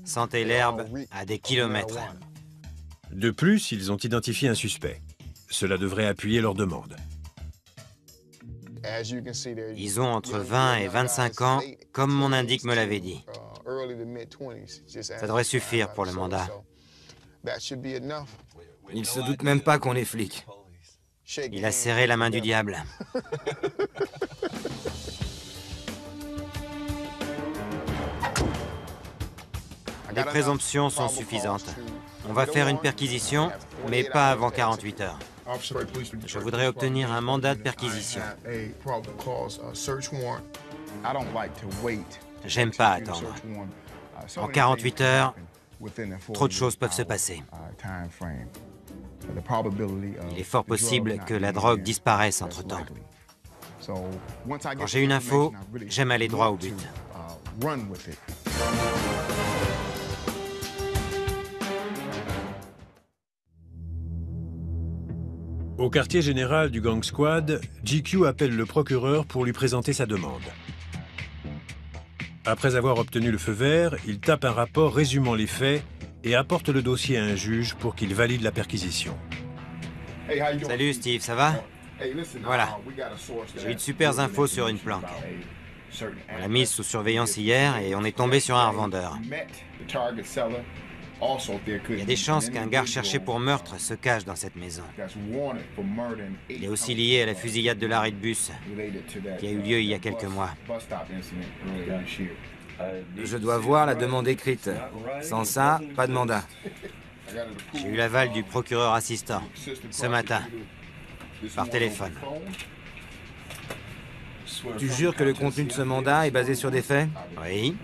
sentaient l'herbe à des kilomètres. De plus, ils ont identifié un suspect. Cela devrait appuyer leur demande. Ils ont entre 20 et 25 ans, comme mon indique me l'avait dit. Ça devrait suffire pour le mandat. Il se doute même pas qu'on est flics. Il a serré la main du diable. Les présomptions sont suffisantes. On va faire une perquisition, mais pas avant 48 heures. Je voudrais obtenir un mandat de perquisition. J'aime pas attendre. En 48 heures, trop de choses peuvent se passer. Il est fort possible que la drogue disparaisse entre-temps. Quand j'ai une info, j'aime aller droit au but. Au quartier général du Gang Squad, GQ appelle le procureur pour lui présenter sa demande. Après avoir obtenu le feu vert, il tape un rapport résumant les faits et apporte le dossier à un juge pour qu'il valide la perquisition. Salut Steve, ça va? Voilà. J'ai eu de super infos sur une planque. On l'a mise sous surveillance hier et on est tombé sur un revendeur. Il y a des chances qu'un gars recherché pour meurtre se cache dans cette maison. Il est aussi lié à la fusillade de l'arrêt de bus qui a eu lieu il y a quelques mois. Je dois voir la demande écrite. Sans ça, pas de mandat. J'ai eu l'aval du procureur assistant ce matin, par téléphone. Tu jures que le contenu de ce mandat est basé sur des faits? Oui.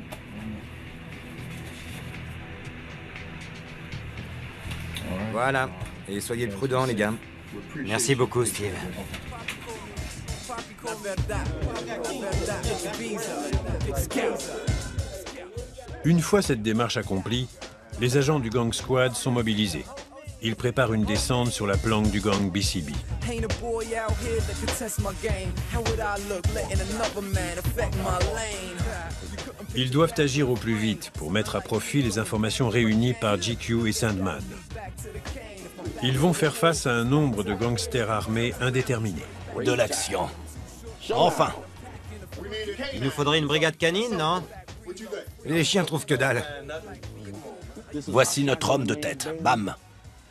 Voilà. Et soyez prudents, les gars. Merci beaucoup, Steve. Une fois cette démarche accomplie, les agents du Gang Squad sont mobilisés. Ils préparent une descente sur la planque du gang BCB. Ils doivent agir au plus vite pour mettre à profit les informations réunies par GQ et Sandman. Ils vont faire face à un nombre de gangsters armés indéterminés. De l'action. Enfin. Il nous faudrait une brigade canine, non? Les chiens trouvent que dalle. Voici notre homme de tête. Bam.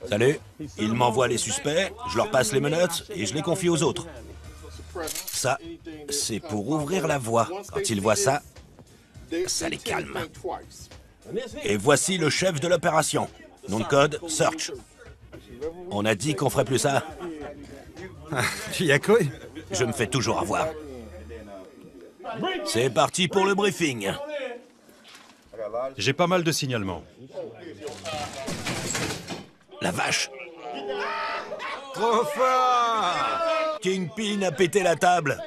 Salut. Il m'envoie les suspects, je leur passe les menottes et je les confie aux autres. Ça, c'est pour ouvrir la voie. Quand ils voient ça, ça les calme. Et voici le chef de l'opération. Nom de code, Search. On a dit qu'on ferait plus ça. Tu y as cru? Je me fais toujours avoir. C'est parti pour le briefing. J'ai pas mal de signalements. La vache. Trop fort! Kingpin a pété la table.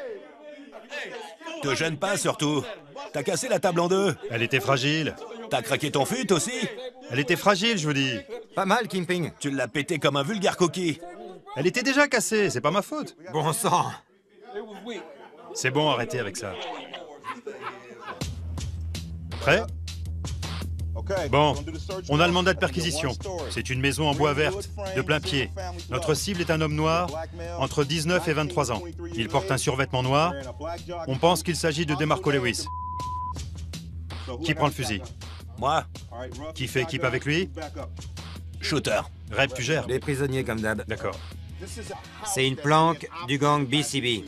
Te gêne pas, surtout. T'as cassé la table en deux. Elle était fragile. T'as craqué ton fut aussi. Elle était fragile, je vous dis. Pas mal, Kingpin. Tu l'as pété comme un vulgaire coquille. Elle était déjà cassée, c'est pas ma faute. Bon sang! C'est bon, arrêtez avec ça. Prêt? Bon, on a le mandat de perquisition. C'est une maison en bois verte, de plein pied. Notre cible est un homme noir, entre 19 et 23 ans. Il porte un survêtement noir. On pense qu'il s'agit de DeMarco Lewis. Qui prend le fusil? Moi, Qui fait équipe avec lui? shooter. Rep, tu gères? Les prisonniers, comme d'hab. D'accord. C'est une planque du gang BCB.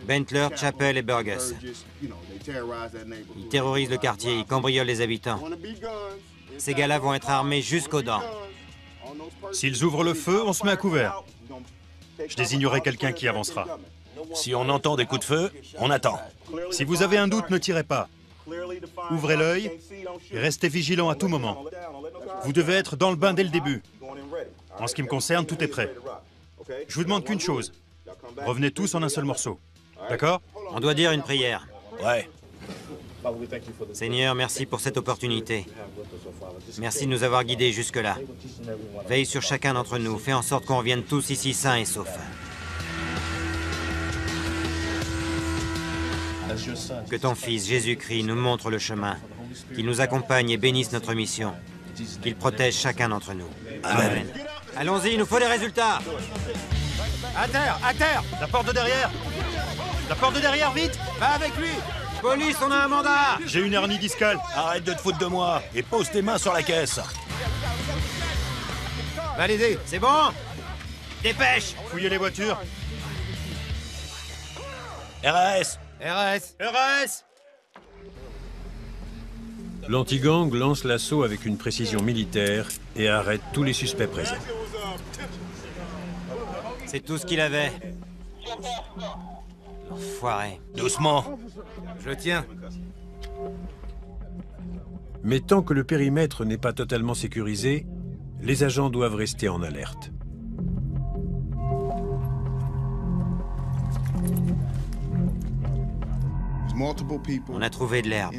Bentler, Chappell et Burgess. Ils terrorisent le quartier, ils cambriolent les habitants. Ces gars-là vont être armés jusqu'aux dents. S'ils ouvrent le feu, on se met à couvert. Je désignerai quelqu'un qui avancera. Si on entend des coups de feu, on attend. Si vous avez un doute, ne tirez pas. Ouvrez l'œil et restez vigilant à tout moment. Vous devez être dans le bain dès le début. En ce qui me concerne, tout est prêt. Je vous demande qu'une chose. Revenez tous en un seul morceau. D'accord? On doit dire une prière. Ouais. Seigneur, merci pour cette opportunité. Merci de nous avoir guidés jusque-là. Veille sur chacun d'entre nous. Fais en sorte qu'on revienne tous ici sains et saufs. Que ton Fils, Jésus-Christ, nous montre le chemin, qu'il nous accompagne et bénisse notre mission, qu'il protège chacun d'entre nous. Amen. Allons-y, il nous faut des résultats. À terre! À terre! La porte de derrière! La porte de derrière, vite! Va avec lui. Police, on a un mandat. J'ai une hernie discale. Arrête de te foutre de moi et pose tes mains sur la caisse. Validé. C'est bon? Dépêche. Fouillez les voitures. RAS. RAS. RAS! L'anti-gang lance l'assaut avec une précision militaire et arrête tous les suspects présents. C'est tout ce qu'il avait. Enfoiré. Doucement. Je le tiens. Mais tant que le périmètre n'est pas totalement sécurisé, les agents doivent rester en alerte. On a trouvé de l'herbe.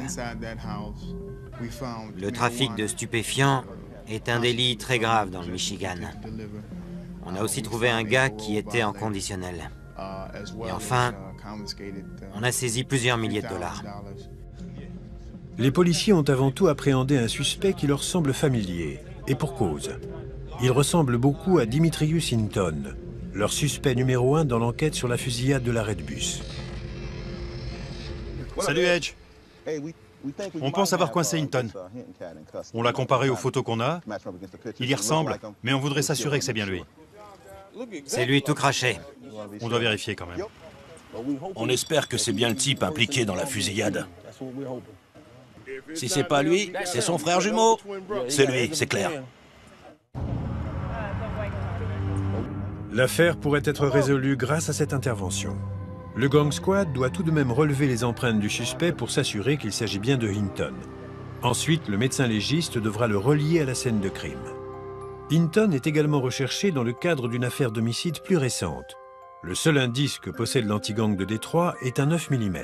Le trafic de stupéfiants est un délit très grave dans le Michigan. On a aussi trouvé un gars qui était en conditionnel. Et enfin, on a saisi plusieurs milliers de dollars. Les policiers ont avant tout appréhendé un suspect qui leur semble familier, et pour cause. Il ressemble beaucoup à Dimitrius Hinton, leur suspect numéro 1 dans l'enquête sur la fusillade de l'arrêt de bus. Salut, Edge. On pense avoir coincé Hinton. On l'a comparé aux photos qu'on a. Il y ressemble, mais on voudrait s'assurer que c'est bien lui. C'est lui tout craché. On doit vérifier quand même. On espère que c'est bien le type impliqué dans la fusillade. Si c'est pas lui, c'est son frère jumeau. C'est lui, c'est clair. L'affaire pourrait être résolue grâce à cette intervention. Le gang squad doit tout de même relever les empreintes du suspect pour s'assurer qu'il s'agit bien de Hinton. Ensuite, le médecin légiste devra le relier à la scène de crime. Hinton est également recherché dans le cadre d'une affaire d'homicide plus récente. Le seul indice que possède l'anti-gang de Détroit est un 9 mm.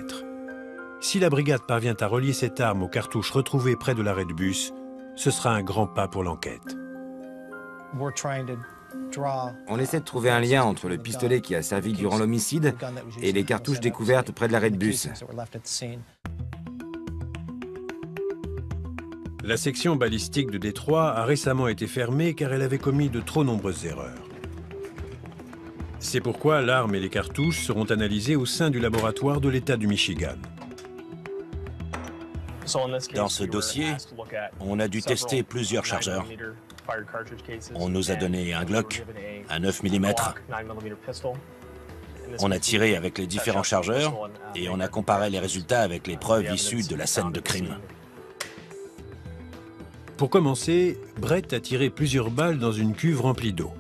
Si la brigade parvient à relier cette arme aux cartouches retrouvées près de l'arrêt de bus, ce sera un grand pas pour l'enquête. On essaie de trouver un lien entre le pistolet qui a servi durant l'homicide et les cartouches découvertes près de l'arrêt de bus. La section balistique de Détroit a récemment été fermée car elle avait commis de trop nombreuses erreurs. C'est pourquoi l'arme et les cartouches seront analysées au sein du laboratoire de l'État du Michigan. Dans ce dossier, on a dû tester plusieurs chargeurs. On nous a donné un Glock, un 9 mm. On a tiré avec les différents chargeurs et on a comparé les résultats avec les preuves issues de la scène de crime. Pour commencer, Brett a tiré plusieurs balles dans une cuve remplie d'eau.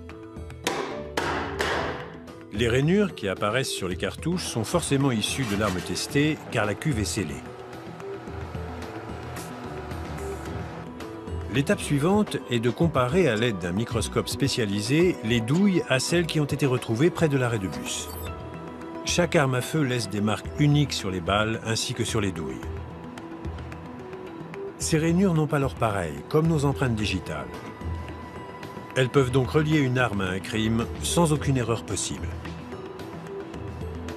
Les rainures qui apparaissent sur les cartouches sont forcément issues de l'arme testée car la cuve est scellée. L'étape suivante est de comparer à l'aide d'un microscope spécialisé les douilles à celles qui ont été retrouvées près de l'arrêt de bus. Chaque arme à feu laisse des marques uniques sur les balles ainsi que sur les douilles. Ces rainures n'ont pas leur pareil, comme nos empreintes digitales. Elles peuvent donc relier une arme à un crime sans aucune erreur possible.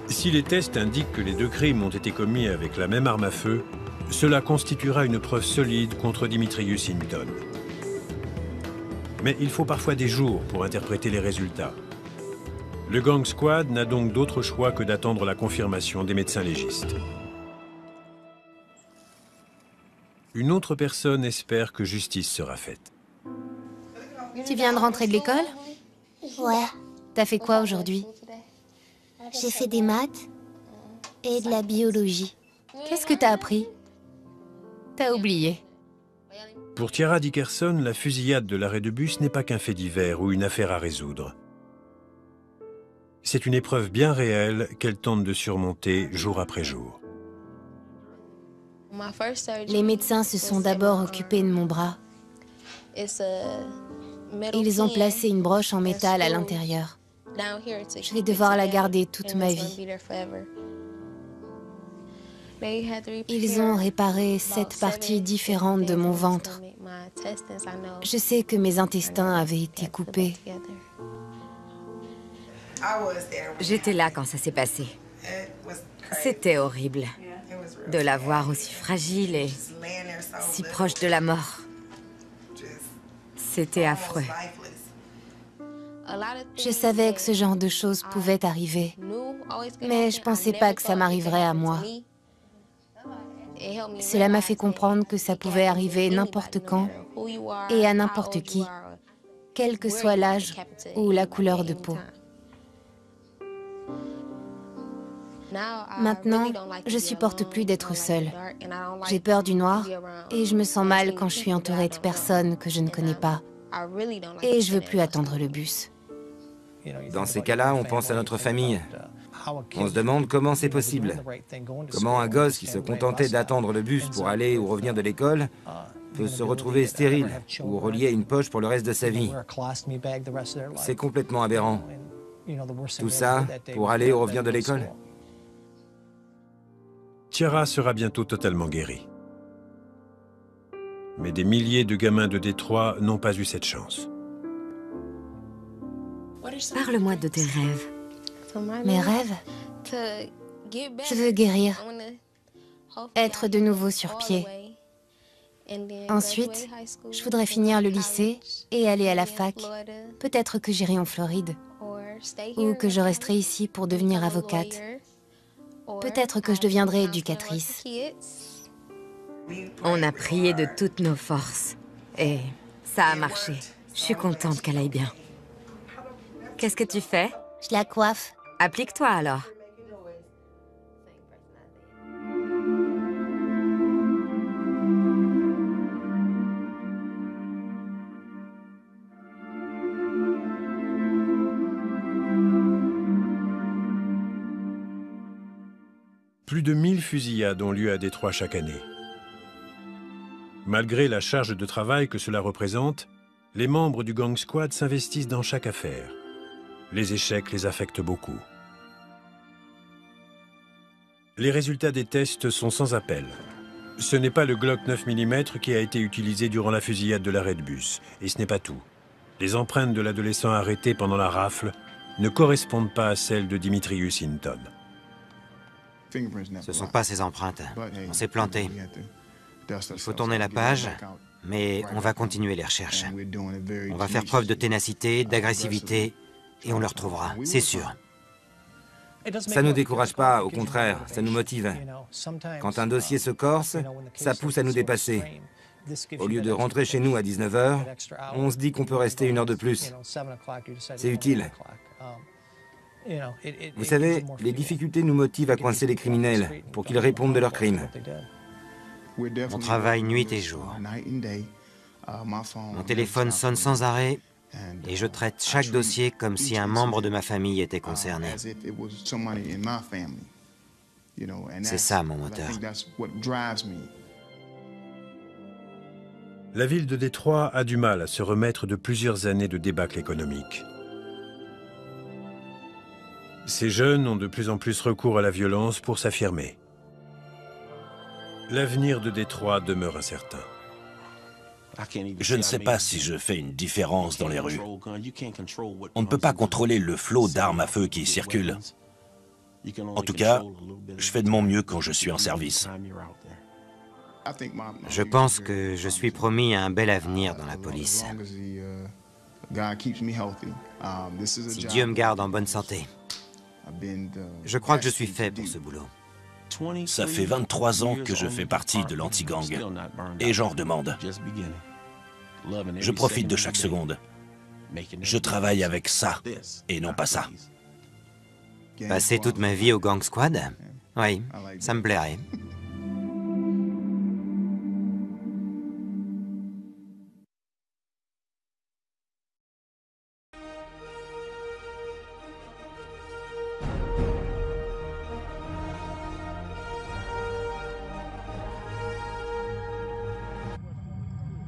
Si les tests indiquent que les deux crimes ont été commis avec la même arme à feu, cela constituera une preuve solide contre Dimitrius Hinton. Mais il faut parfois des jours pour interpréter les résultats. Le gang squad n'a donc d'autre choix que d'attendre la confirmation des médecins légistes. Une autre personne espère que justice sera faite. Tu viens de rentrer de l'école? Ouais. T'as fait quoi aujourd'hui? J'ai fait des maths et de la biologie. Qu'est-ce que t'as appris? T'as oublié. Pour Tiara Dickerson, la fusillade de l'arrêt de bus n'est pas qu'un fait divers ou une affaire à résoudre. C'est une épreuve bien réelle qu'elle tente de surmonter jour après jour. Les médecins se sont d'abord occupés de mon bras. Ils ont placé une broche en métal à l'intérieur. Je vais devoir la garder toute ma vie. Ils ont réparé 7 parties différentes de mon ventre. Je sais que mes intestins avaient été coupés. J'étais là quand ça s'est passé. C'était horrible de la voir aussi fragile et si proche de la mort. C'était affreux. Je savais que ce genre de choses pouvait arriver, mais je pensais pas que ça m'arriverait à moi. Cela m'a fait comprendre que ça pouvait arriver n'importe quand et à n'importe qui, quel que soit l'âge ou la couleur de peau. Maintenant, je supporte plus d'être seule. J'ai peur du noir et je me sens mal quand je suis entourée de personnes que je ne connais pas. Et je veux plus attendre le bus. Dans ces cas-là, on pense à notre famille. On se demande comment c'est possible. Comment un gosse qui se contentait d'attendre le bus pour aller ou revenir de l'école peut se retrouver stérile ou relié à une poche pour le reste de sa vie. C'est complètement aberrant. Tout ça pour aller ou revenir de l'école. Tiara sera bientôt totalement guérie. Mais des milliers de gamins de Détroit n'ont pas eu cette chance. Parle-moi de tes rêves. Mes rêves? Je veux guérir, être de nouveau sur pied. Ensuite, je voudrais finir le lycée et aller à la fac. Peut-être que j'irai en Floride. Ou que je resterai ici pour devenir avocate. Peut-être que je deviendrai éducatrice. On a prié de toutes nos forces. Et ça a marché. Je suis contente qu'elle aille bien. Qu'est-ce que tu fais? Je la coiffe. Applique-toi alors. Plus de 1000 fusillades ont lieu à Détroit chaque année. Malgré la charge de travail que cela représente, les membres du Gang Squad s'investissent dans chaque affaire. Les échecs les affectent beaucoup. Les résultats des tests sont sans appel. Ce n'est pas le Glock 9 mm qui a été utilisé durant la fusillade de l'arrêt de bus. Et ce n'est pas tout. Les empreintes de l'adolescent arrêté pendant la rafle ne correspondent pas à celles de Dimitrius Hinton. Ce ne sont pas ses empreintes. On s'est planté. Il faut tourner la page, mais on va continuer les recherches. On va faire preuve de ténacité, d'agressivité, et on le retrouvera, c'est sûr. Ça ne nous décourage pas, au contraire, ça nous motive. Quand un dossier se corse, ça pousse à nous dépasser. Au lieu de rentrer chez nous à 19 h, on se dit qu'on peut rester 1 heure de plus. C'est utile. Vous savez, les difficultés nous motivent à coincer les criminels pour qu'ils répondent de leurs crimes. On travaille nuit et jour. Mon téléphone sonne sans arrêt et je traite chaque dossier comme si un membre de ma famille était concerné. C'est ça mon moteur. La ville de Détroit a du mal à se remettre de plusieurs années de débâcle économique. Ces jeunes ont de plus en plus recours à la violence pour s'affirmer. L'avenir de Détroit demeure incertain. Je ne sais pas si je fais une différence dans les rues. On ne peut pas contrôler le flot d'armes à feu qui circulent. En tout cas, je fais de mon mieux quand je suis en service. Je pense que je suis promis un bel avenir dans la police. Si Dieu me garde en bonne santé. Je crois que je suis fait pour ce boulot. Ça fait 23 ans que je fais partie de l'anti-gang. Et j'en redemande. Je profite de chaque seconde. Je travaille avec ça, et non pas ça. Passer toute ma vie au Gang Squad? Oui, ça me plairait.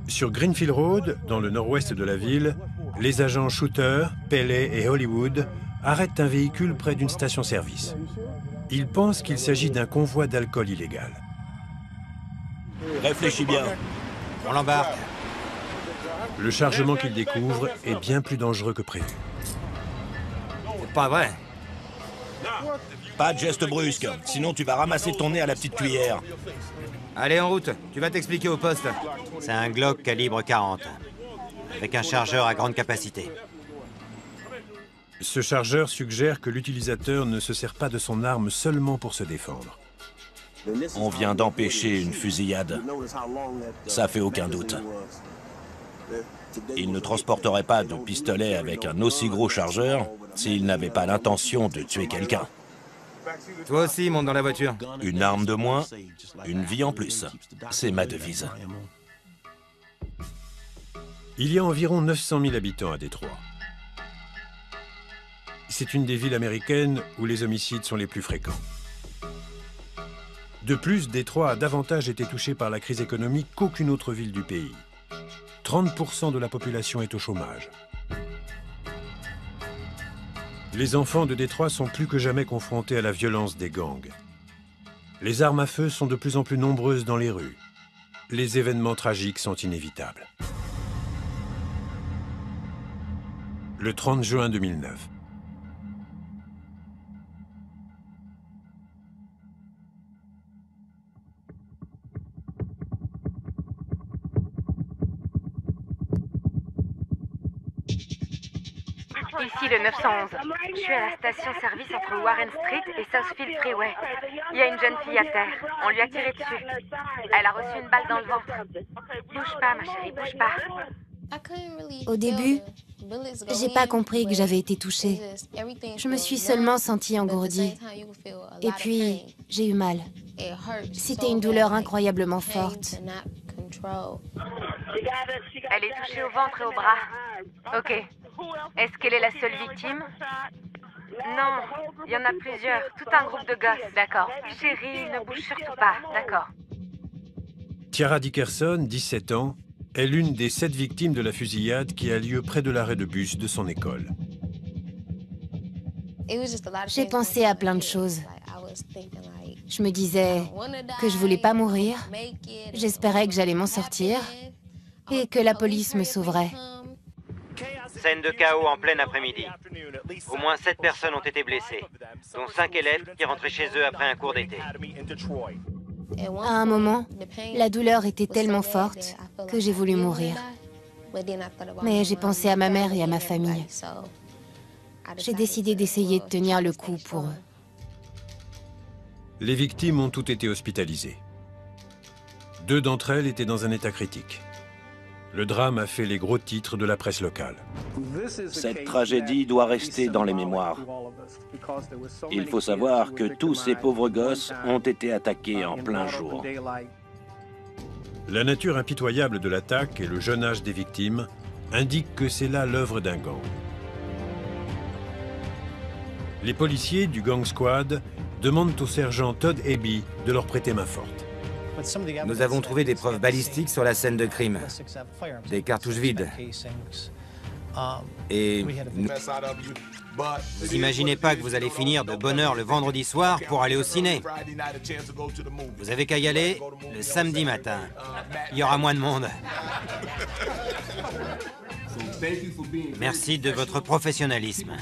Sur Greenfield Road, dans le nord-ouest de la ville, les agents Shooter, Pelley et Hollywood arrêtent un véhicule près d'une station-service. Ils pensent qu'il s'agit d'un convoi d'alcool illégal. Réfléchis bien. On l'embarque. Le chargement qu'ils découvrent est bien plus dangereux que prévu. C'est pas vrai. Pas de geste brusque, sinon tu vas ramasser ton nez à la petite cuillère. Allez, en route. Tu vas t'expliquer au poste. C'est un Glock calibre 40, avec un chargeur à grande capacité. Ce chargeur suggère que l'utilisateur ne se sert pas de son arme seulement pour se défendre. On vient d'empêcher une fusillade. Ça fait aucun doute. Il ne transporterait pas de pistolet avec un aussi gros chargeur s'il n'avait pas l'intention de tuer quelqu'un. Toi aussi, monte dans la voiture. Une arme de moins, une vie en plus. C'est ma devise. Il y a environ 900 000 habitants à Détroit. C'est une des villes américaines où les homicides sont les plus fréquents. De plus, Détroit a davantage été touché par la crise économique qu'aucune autre ville du pays. 30% de la population est au chômage. Les enfants de Détroit sont plus que jamais confrontés à la violence des gangs. Les armes à feu sont de plus en plus nombreuses dans les rues. Les événements tragiques sont inévitables. Le 30 juin 2009. Ici le 911. Je suis à la station-service entre Warren Street et Southfield Freeway. Il y a une jeune fille à terre. On lui a tiré dessus. Elle a reçu une balle dans le ventre. Bouge pas, ma chérie, bouge pas. Au début, j'ai pas compris que j'avais été touchée. Je me suis seulement sentie engourdie. Et puis, j'ai eu mal. C'était une douleur incroyablement forte. Elle est touchée au ventre et au bras. Ok. Est-ce qu'elle est la seule victime? Non, il y en a plusieurs. Tout un groupe de gosses. D'accord. Chérie, ne bouge surtout pas. D'accord. Tiara Dickerson, 17 ans, est l'une des 7 victimes de la fusillade qui a lieu près de l'arrêt de bus de son école. J'ai pensé à plein de choses. Je me disais que je voulais pas mourir, j'espérais que j'allais m'en sortir et que la police me sauverait. Scène de chaos en plein après-midi. Au moins 7 personnes ont été blessées, dont 5 élèves qui rentraient chez eux après un cours d'été. À un moment, la douleur était tellement forte que j'ai voulu mourir. Mais j'ai pensé à ma mère et à ma famille. J'ai décidé d'essayer de tenir le coup pour eux. Les victimes ont toutes été hospitalisées. 2 d'entre elles étaient dans un état critique. Le drame a fait les gros titres de la presse locale. Cette tragédie doit rester dans les mémoires. Il faut savoir que tous ces pauvres gosses ont été attaqués en plein jour. La nature impitoyable de l'attaque et le jeune âge des victimes indiquent que c'est là l'œuvre d'un gang. Les policiers du Gang Squad demandent au sergent Todd Eby de leur prêter main forte. Nous avons trouvé des preuves balistiques sur la scène de crime. Des cartouches vides. Et Vous imaginez pas que vous allez finir de bonne heure le vendredi soir pour aller au ciné. Vous avez qu'à y aller le samedi matin. Il y aura moins de monde. Merci de votre professionnalisme.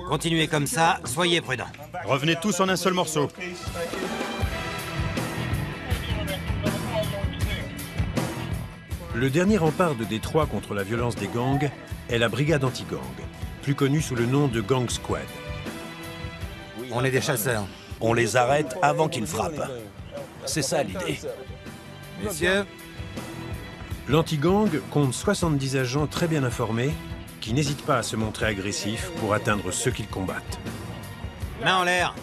Continuez comme ça, soyez prudents. Revenez tous en un seul morceau. Le dernier rempart de Détroit contre la violence des gangs est la brigade anti-gang, plus connue sous le nom de Gang Squad. on est des chasseurs. On les arrête avant qu'ils frappent. C'est ça l'idée. Messieurs, L'anti-gang compte 70 agents très bien informés qui n'hésitent pas à se montrer agressifs pour atteindre ceux qu'ils combattent. Main en l'air.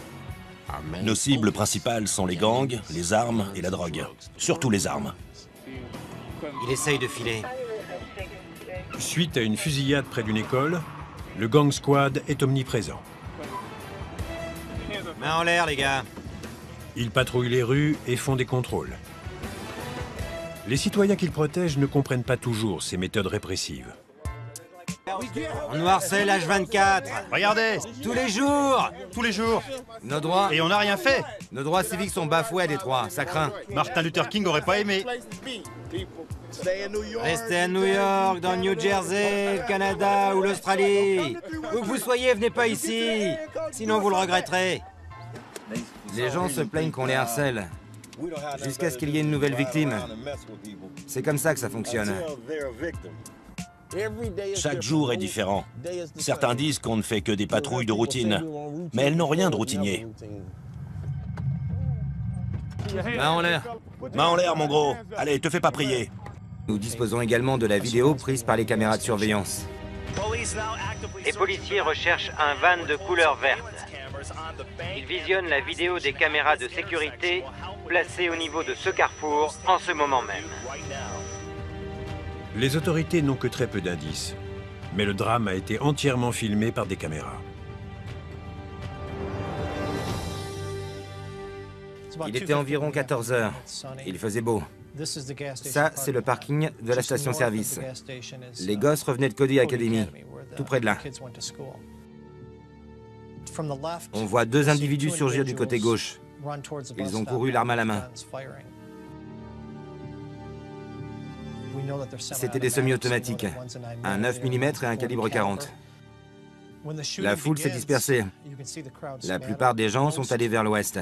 Nos cibles principales sont les gangs, les armes et la drogue. Surtout les armes. Il essaye de filer. Suite à une fusillade près d'une école, le gang squad est omniprésent. Main en l'air, les gars. Ils patrouillent les rues et font des contrôles. Les citoyens qu'ils protègent ne comprennent pas toujours ces méthodes répressives. On nous harcèle H24. Regardez, Tous les jours. tous les jours. Nos droits... Et on n'a rien fait. Nos droits civiques sont bafoués à Détroit, ça craint. Martin Luther King aurait pas aimé. Restez à New York, dans le New Jersey, le Canada ou l'Australie. Où que vous soyez, venez pas ici. Sinon, vous le regretterez. Les gens se plaignent qu'on les harcèle. Jusqu'à ce qu'il y ait une nouvelle victime. C'est comme ça que ça fonctionne. Chaque jour est différent. Certains disent qu'on ne fait que des patrouilles de routine, mais elles n'ont rien de routinier. Main en l'air. Main en l'air, mon gros. Allez, te fais pas prier. Nous disposons également de la vidéo prise par les caméras de surveillance. Les policiers recherchent un van de couleur verte. Ils visionnent la vidéo des caméras de sécurité placées au niveau de ce carrefour en ce moment même. Les autorités n'ont que très peu d'indices, mais le drame a été entièrement filmé par des caméras. Il était environ 14 heures. Il faisait beau. Ça, c'est le parking de la station-service. Les gosses revenaient de Cody Academy, tout près de là. On voit deux individus surgir du côté gauche. Ils ont couru l'arme à la main. C'était des semi-automatiques, un 9 mm et un calibre 40. La foule s'est dispersée. La plupart des gens sont allés vers l'ouest.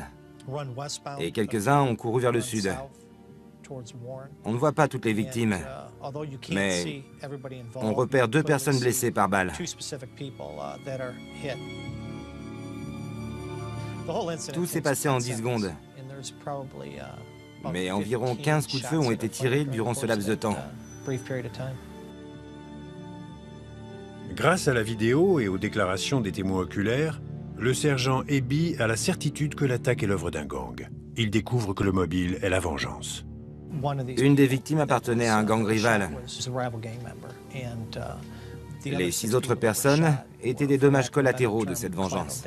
Et quelques-uns ont couru vers le sud. On ne voit pas toutes les victimes, mais on repère 2 personnes blessées par balle. Tout s'est passé en 10 secondes. Mais environ 15 coups de feu ont été tirés durant ce laps de temps. Grâce à la vidéo et aux déclarations des témoins oculaires, le sergent Eby a la certitude que l'attaque est l'œuvre d'un gang. Il découvre que le mobile est la vengeance. Une des victimes appartenait à un gang rival. Les 6 autres personnes étaient des dommages collatéraux de cette vengeance.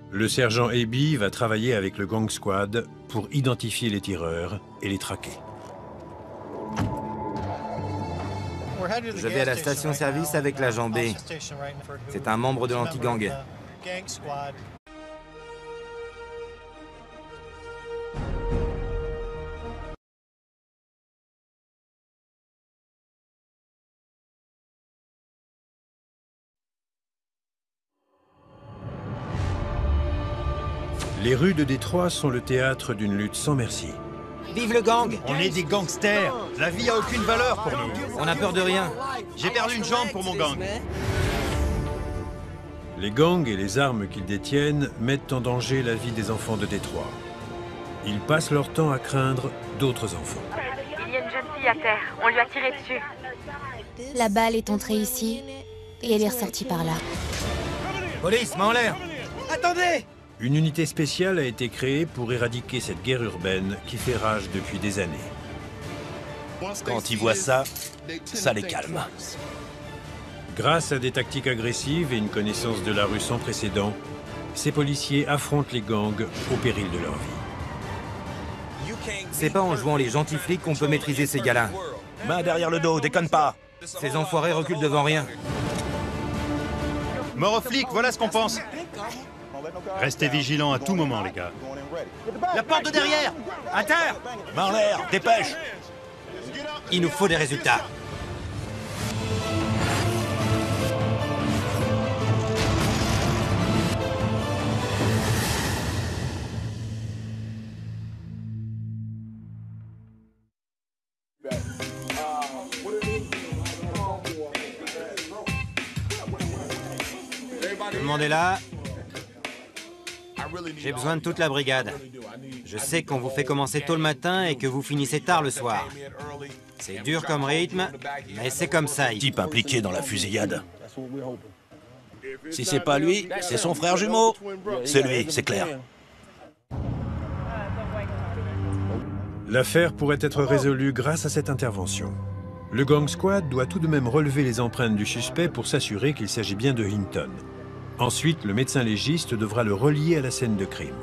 Le sergent Eby va travailler avec le gang squad pour identifier les tireurs et les traquer. Je vais à la station-service avec l'agent B. C'est un membre de l'anti-gang. Les rues de Détroit sont le théâtre d'une lutte sans merci. Vive le gang! On est des gangsters. La vie a aucune valeur pour nous. On n'a peur de rien. J'ai perdu une jambe pour mon gang. Les gangs et les armes qu'ils détiennent mettent en danger la vie des enfants de Détroit. Ils passent leur temps à craindre d'autres enfants. Il y a une jeune fille à terre. On lui a tiré dessus. La balle est entrée ici et elle est ressortie par là. Police, main en l'air! Attendez! Une unité spéciale a été créée pour éradiquer cette guerre urbaine qui fait rage depuis des années. Quand ils voient ça, ça les calme. Grâce à des tactiques agressives et une connaissance de la rue sans précédent, ces policiers affrontent les gangs au péril de leur vie. C'est pas en jouant les gentils flics qu'on peut maîtriser ces gars-là. Main derrière le dos, déconne pas. Ces enfoirés reculent devant rien. Mort aux flics, voilà ce qu'on pense. Restez vigilants à tout moment, les gars. La porte de derrière! À terre! Main en l'air, dépêche. Il nous faut des résultats. Tout le monde est là. J'ai besoin de toute la brigade. Je sais qu'on vous fait commencer tôt le matin et que vous finissez tard le soir. C'est dur comme rythme, mais c'est comme ça ici. Type impliqué dans la fusillade. Si c'est pas lui, c'est son frère jumeau. C'est lui, c'est clair. L'affaire pourrait être résolue grâce à cette intervention. Le gang squad doit tout de même relever les empreintes du suspect pour s'assurer qu'il s'agit bien de Hinton. Ensuite, le médecin légiste devra le relier à la scène de crime.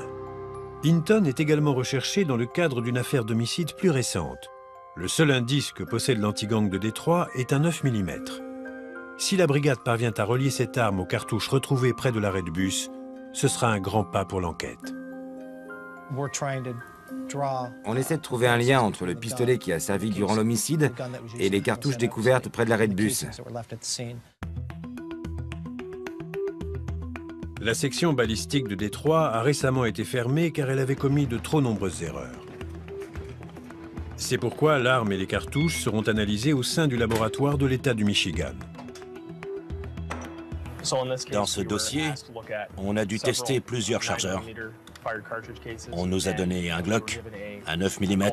Hinton est également recherché dans le cadre d'une affaire d'homicide plus récente. Le seul indice que possède l'anti-gang de Détroit est un 9 mm. Si la brigade parvient à relier cette arme aux cartouches retrouvées près de l'arrêt de bus, ce sera un grand pas pour l'enquête. On essaie de trouver un lien entre le pistolet qui a servi durant l'homicide et les cartouches découvertes près de l'arrêt de bus. La section balistique de Détroit a récemment été fermée car elle avait commis de trop nombreuses erreurs. C'est pourquoi l'arme et les cartouches seront analysées au sein du laboratoire de l'État du Michigan. Dans ce dossier, on a dû tester plusieurs chargeurs. On nous a donné un Glock, un 9 mm.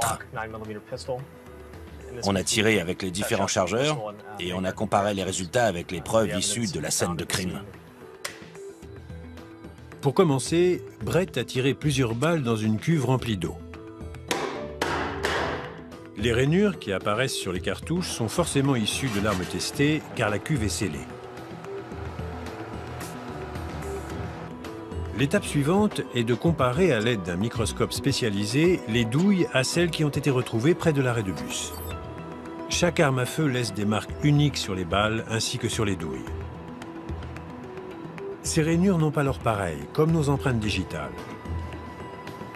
On a tiré avec les différents chargeurs et on a comparé les résultats avec les preuves issues de la scène de crime. Pour commencer, Brett a tiré plusieurs balles dans une cuve remplie d'eau. Les rainures qui apparaissent sur les cartouches sont forcément issues de l'arme testée car la cuve est scellée. L'étape suivante est de comparer à l'aide d'un microscope spécialisé les douilles à celles qui ont été retrouvées près de l'arrêt de bus. Chaque arme à feu laisse des marques uniques sur les balles ainsi que sur les douilles. Ces rainures n'ont pas leur pareil, comme nos empreintes digitales.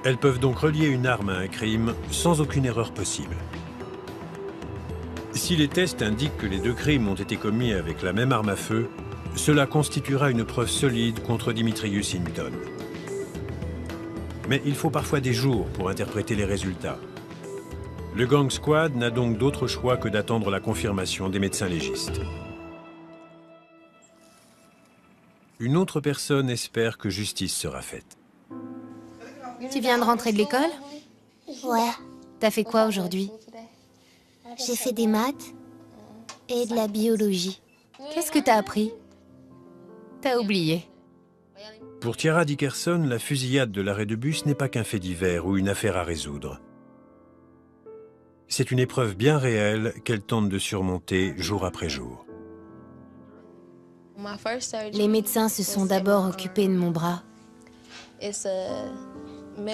Elles peuvent donc relier une arme à un crime sans aucune erreur possible. Si les tests indiquent que les deux crimes ont été commis avec la même arme à feu, cela constituera une preuve solide contre Dimitrius Hinton. Mais il faut parfois des jours pour interpréter les résultats. Le gang squad n'a donc d'autre choix que d'attendre la confirmation des médecins légistes. Une autre personne espère que justice sera faite. Tu viens de rentrer de l'école? Ouais, T'as fait quoi aujourd'hui? j'ai fait des maths et de la biologie. Qu'est-ce que t'as appris? T'as oublié. Pour Tiara Dickerson, la fusillade de l'arrêt de bus n'est pas qu'un fait divers ou une affaire à résoudre. C'est une épreuve bien réelle qu'elle tente de surmonter jour après jour. Les médecins se sont d'abord occupés de mon bras.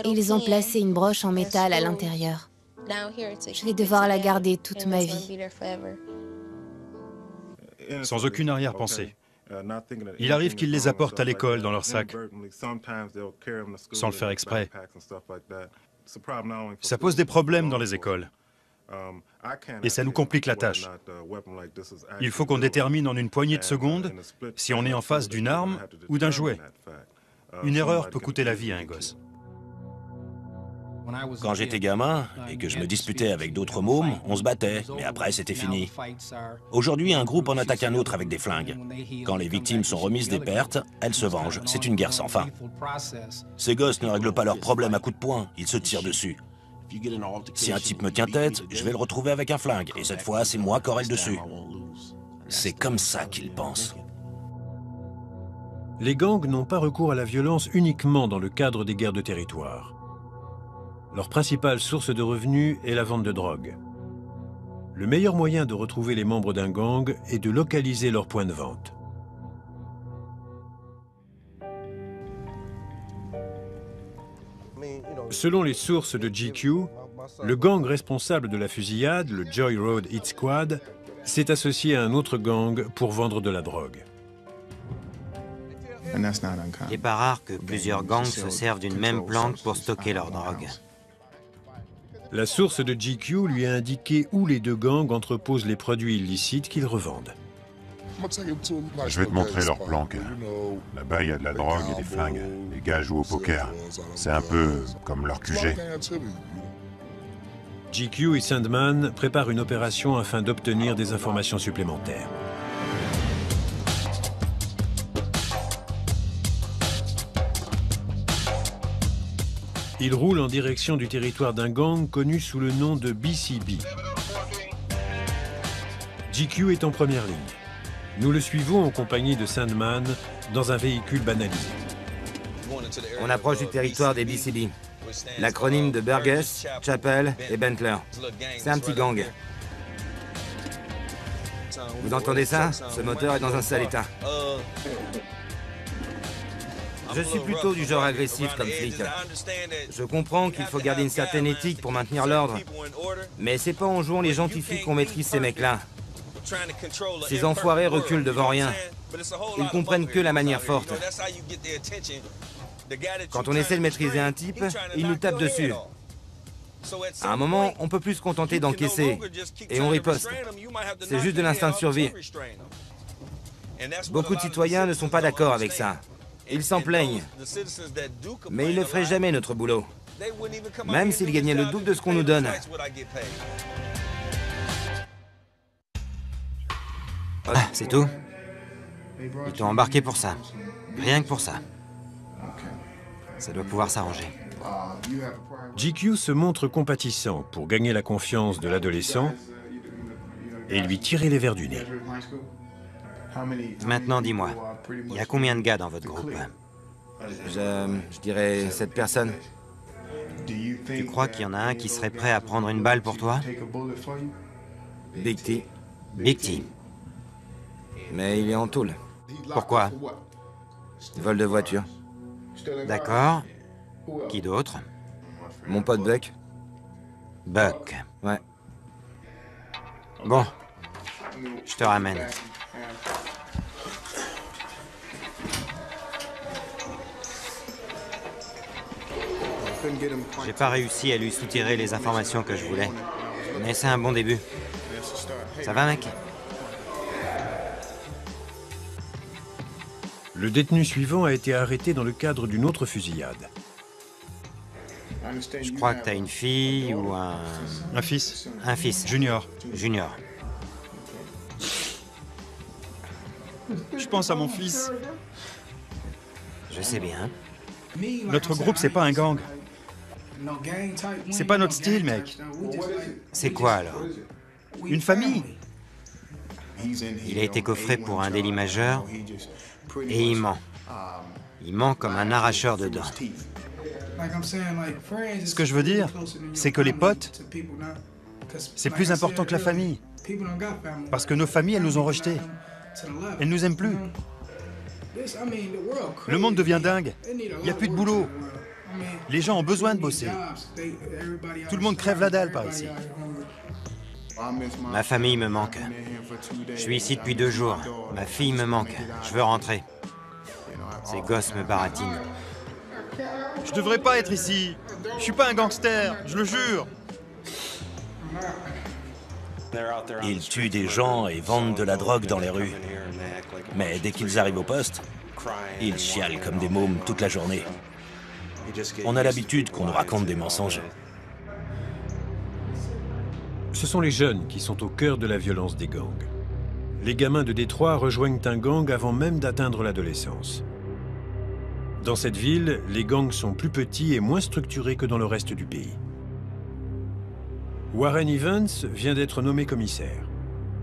Ils ont placé une broche en métal à l'intérieur. Je vais devoir la garder toute ma vie. Sans aucune arrière-pensée. Il arrive qu'ils les apportent à l'école dans leur sac, sans le faire exprès. Ça pose des problèmes dans les écoles. Et ça nous complique la tâche. Il faut qu'on détermine en une poignée de secondes si on est en face d'une arme ou d'un jouet. Une erreur peut coûter la vie à un gosse. Quand j'étais gamin et que je me disputais avec d'autres mômes, on se battait, mais après c'était fini. Aujourd'hui, un groupe en attaque un autre avec des flingues. Quand les victimes sont remises des pertes, elles se vengent. C'est une guerre sans fin. Ces gosses ne règlent pas leurs problèmes à coups de poing, ils se tirent dessus. Si un type me tient tête, je vais le retrouver avec un flingue, et cette fois, c'est moi qui aurai le dessus. C'est comme ça qu'ils pensent. Les gangs n'ont pas recours à la violence uniquement dans le cadre des guerres de territoire. Leur principale source de revenus est la vente de drogue. Le meilleur moyen de retrouver les membres d'un gang est de localiser leur point de vente. Selon les sources de GQ, le gang responsable de la fusillade, le Joy Road Hit Squad, s'est associé à un autre gang pour vendre de la drogue. Il n'est pas rare que plusieurs gangs se servent d'une même planque pour stocker leur drogue. La source de GQ lui a indiqué où les deux gangs entreposent les produits illicites qu'ils revendent. Je vais te montrer leur plan, Ken. Là-bas, il y a de la drogue et des flingues. Les gars jouent au poker. C'est un peu comme leur QG. GQ et Sandman préparent une opération afin d'obtenir des informations supplémentaires. Il roule en direction du territoire d'un gang connu sous le nom de BCB. GQ est en première ligne. Nous le suivons en compagnie de Sandman dans un véhicule banalisé. On approche du territoire des BCB. L'acronyme de Burgess, Chappell et Bentler. C'est un petit gang. Vous entendez ça? Ce moteur est dans un sale état. Je suis plutôt du genre agressif comme flic. Je comprends qu'il faut garder une certaine éthique pour maintenir l'ordre. Mais c'est pas en jouant les gentils flics qu'on maîtrise ces mecs-là. Ces enfoirés reculent devant rien. Ils comprennent que la manière forte. Quand on essaie de maîtriser un type, il nous tape dessus. À un moment, on peut plus se contenter d'encaisser. Et on riposte. C'est juste de l'instinct de survie. Beaucoup de citoyens ne sont pas d'accord avec ça. Ils s'en plaignent. Mais ils ne feraient jamais notre boulot. Même s'ils gagnaient le double de ce qu'on nous donne. Ah, c'est tout? Ils t'ont embarqué pour ça. Rien que pour ça. Ça doit pouvoir s'arranger. GQ se montre compatissant pour gagner la confiance de l'adolescent et lui tirer les vers du nez. Maintenant, dis-moi, il y a combien de gars dans votre groupe? Je dirais 7 personnes. Tu crois qu'il y en a un qui serait prêt à prendre une balle pour toi? Big T. Big T. Mais il est en tôle. Pourquoi? Vol de voiture. D'accord. Qui d'autre? Mon pote Buck. Buck. Ouais. Bon. Je te ramène. J'ai pas réussi à lui soutirer les informations que je voulais. Mais c'est un bon début. Ça va, mec? Le détenu suivant a été arrêté dans le cadre d'une autre fusillade. Je crois que t'as une fille ou un... Un fils. Un fils. Junior. Junior. Je pense à mon fils. Je sais bien. Notre groupe, c'est pas un gang. C'est pas notre style, mec. C'est quoi, alors? Une famille. Il a été coffré pour un délit majeur et il ment. Il ment comme un arracheur de dents. Ce que je veux dire, c'est que les potes, c'est plus important que la famille. Parce que nos familles, elles nous ont rejetés. Elles nous aiment plus. Le monde devient dingue. Il n'y a plus de boulot. Les gens ont besoin de bosser. Tout le monde crève la dalle par ici. Ma famille me manque. Je suis ici depuis 2 jours. Ma fille me manque. Je veux rentrer. Ces gosses me baratinent. Je devrais pas être ici. Je suis pas un gangster, je le jure. Ils tuent des gens et vendent de la drogue dans les rues. Mais dès qu'ils arrivent au poste, ils chialent comme des mômes toute la journée. On a l'habitude qu'on nous raconte des mensonges. Ce sont les jeunes qui sont au cœur de la violence des gangs. Les gamins de Détroit rejoignent un gang avant même d'atteindre l'adolescence. Dans cette ville, les gangs sont plus petits et moins structurés que dans le reste du pays. Warren Evans vient d'être nommé commissaire.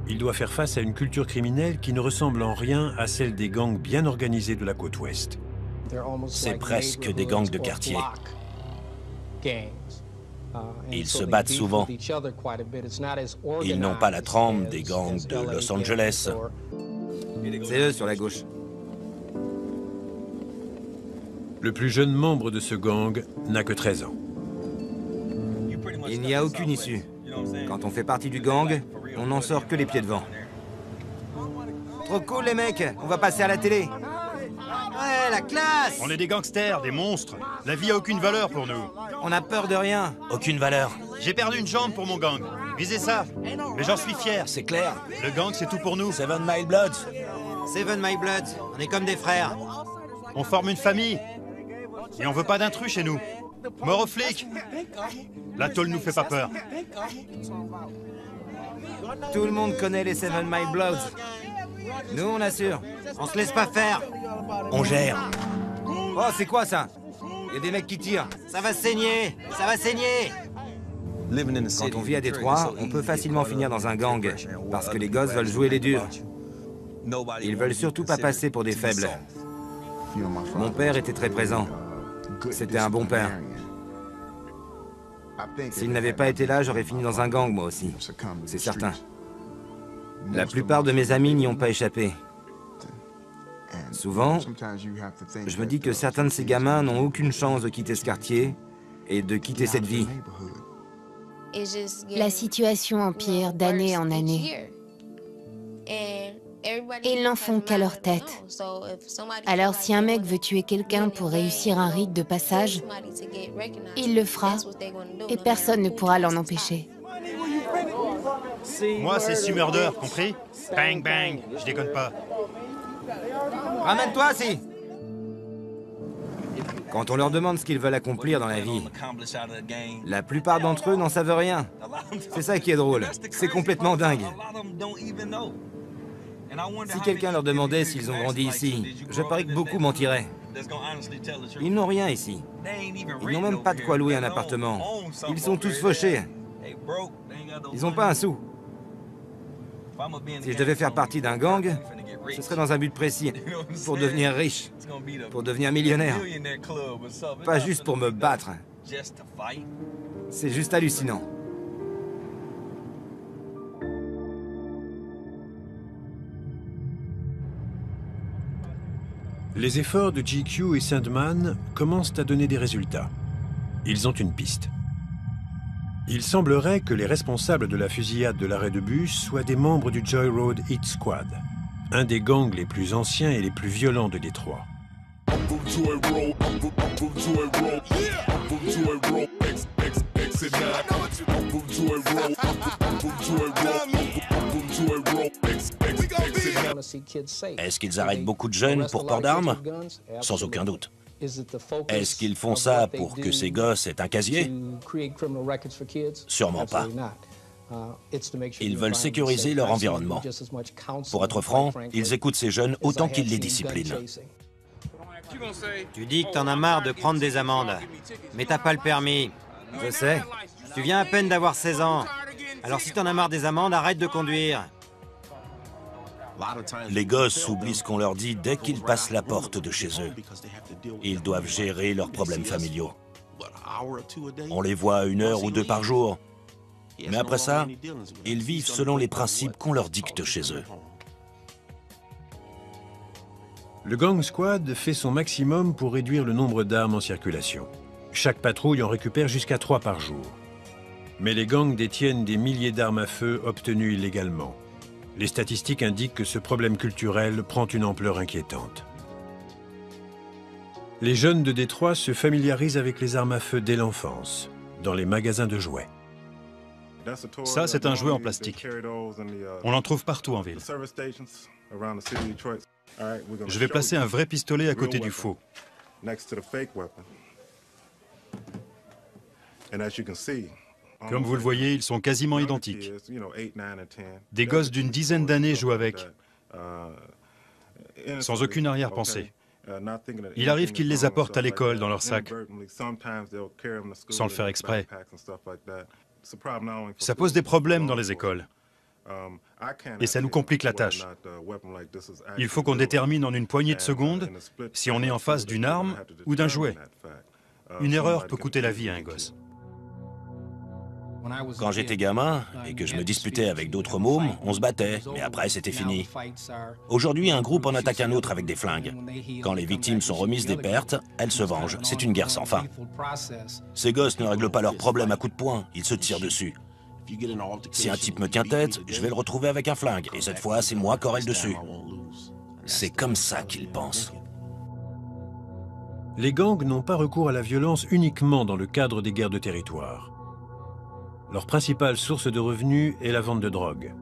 Il doit faire face à une culture criminelle qui ne ressemble en rien à celle des gangs bien organisés de la côte ouest. C'est presque des gangs de quartier. Ils se battent souvent. Ils n'ont pas la trempe des gangs de Los Angeles. C'est eux sur la gauche. Le plus jeune membre de ce gang n'a que 13 ans. Il n'y a aucune issue. Quand on fait partie du gang, on n'en sort que les pieds devant. Trop cool les mecs, on va passer à la télé. Ouais, la classe! On est des gangsters, des monstres. La vie a aucune valeur pour nous. On a peur de rien. Aucune valeur. J'ai perdu une jambe pour mon gang. Visez ça. Mais j'en suis fier. C'est clair. Le gang, c'est tout pour nous. 7 Mile Bloods. 7 Mile Bloods, on est comme des frères. On forme une famille. Et on veut pas d'intrus chez nous. Mort aux flics. La tôle nous fait pas peur. Tout le monde connaît les 7 Mile Bloods. Nous, on assure. On se laisse pas faire. On gère. Oh, c'est quoi ça? Il y a des mecs qui tirent. Ça va saigner! Ça va saigner! Quand on vit à Détroit, on peut facilement finir dans un gang, parce que les gosses veulent jouer les durs. Ils veulent surtout pas passer pour des faibles. Mon père était très présent. C'était un bon père. S'il n'avait pas été là, j'aurais fini dans un gang, moi aussi. C'est certain. La plupart de mes amis n'y ont pas échappé. Souvent, je me dis que certains de ces gamins n'ont aucune chance de quitter ce quartier et de quitter cette vie. La situation empire d'année en année. Et ils n'en font qu'à leur tête. Alors si un mec veut tuer quelqu'un pour réussir un rite de passage, il le fera et personne ne pourra l'en empêcher. Moi, c'est Sue Murder, compris? Bang, bang, je déconne pas. Ramène-toi, si! Quand on leur demande ce qu'ils veulent accomplir dans la vie, la plupart d'entre eux n'en savent rien. C'est ça qui est drôle. C'est complètement dingue. Si quelqu'un leur demandait s'ils ont grandi ici, je parie que beaucoup mentiraient. Ils n'ont rien ici. Ils n'ont même pas de quoi louer un appartement. Ils sont tous fauchés. Ils n'ont pas un sou. Si je devais faire partie d'un gang, ce serait dans un but précis, pour devenir riche, pour devenir millionnaire. Pas juste pour me battre. C'est juste hallucinant. Les efforts de GQ et Sandman commencent à donner des résultats. Ils ont une piste. Il semblerait que les responsables de la fusillade de l'arrêt de bus soient des membres du Joy Road Hit Squad, un des gangs les plus anciens et les plus violents de Détroit. Est-ce qu'ils arrêtent beaucoup de jeunes pour port d'armes? Sans aucun doute. Est-ce qu'ils font ça pour que ces gosses aient un casier? Sûrement pas. Ils veulent sécuriser leur environnement. Pour être franc, ils écoutent ces jeunes autant qu'ils les disciplinent. Tu dis que t'en as marre de prendre des amendes, mais t'as pas le permis. Je sais. Tu viens à peine d'avoir 16 ans. Alors si t'en as marre des amendes, arrête de conduire. Les gosses oublient ce qu'on leur dit dès qu'ils passent la porte de chez eux. Ils doivent gérer leurs problèmes familiaux. On les voit 1 heure ou 2 par jour. Mais après ça, ils vivent selon les principes qu'on leur dicte chez eux. Le Gang Squad fait son maximum pour réduire le nombre d'armes en circulation. Chaque patrouille en récupère jusqu'à 3 par jour. Mais les gangs détiennent des milliers d'armes à feu obtenues illégalement. Les statistiques indiquent que ce problème culturel prend une ampleur inquiétante. Les jeunes de Détroit se familiarisent avec les armes à feu dès l'enfance, dans les magasins de jouets. Ça, c'est un jouet en plastique. On en trouve partout en ville. Je vais placer un vrai pistolet à côté du faux. Comme vous le voyez, ils sont quasiment identiques. Des gosses d'une dizaine d'années jouent avec, sans aucune arrière-pensée. Il arrive qu'ils les apportent à l'école dans leur sac, sans le faire exprès. Ça pose des problèmes dans les écoles. Et ça nous complique la tâche. Il faut qu'on détermine en une poignée de secondes si on est en face d'une arme ou d'un jouet. Une erreur peut coûter la vie à un gosse. Quand j'étais gamin et que je me disputais avec d'autres mômes, on se battait, mais après c'était fini. Aujourd'hui, un groupe en attaque un autre avec des flingues. Quand les victimes sont remises des pertes, elles se vengent. C'est une guerre sans fin. Ces gosses ne règlent pas leurs problèmes à coups de poing, ils se tirent dessus. Si un type me tient tête, je vais le retrouver avec un flingue, et cette fois, c'est moi qui aurai le dessus. C'est comme ça qu'ils pensent. Les gangs n'ont pas recours à la violence uniquement dans le cadre des guerres de territoire. Leur principale source de revenus est la vente de drogue.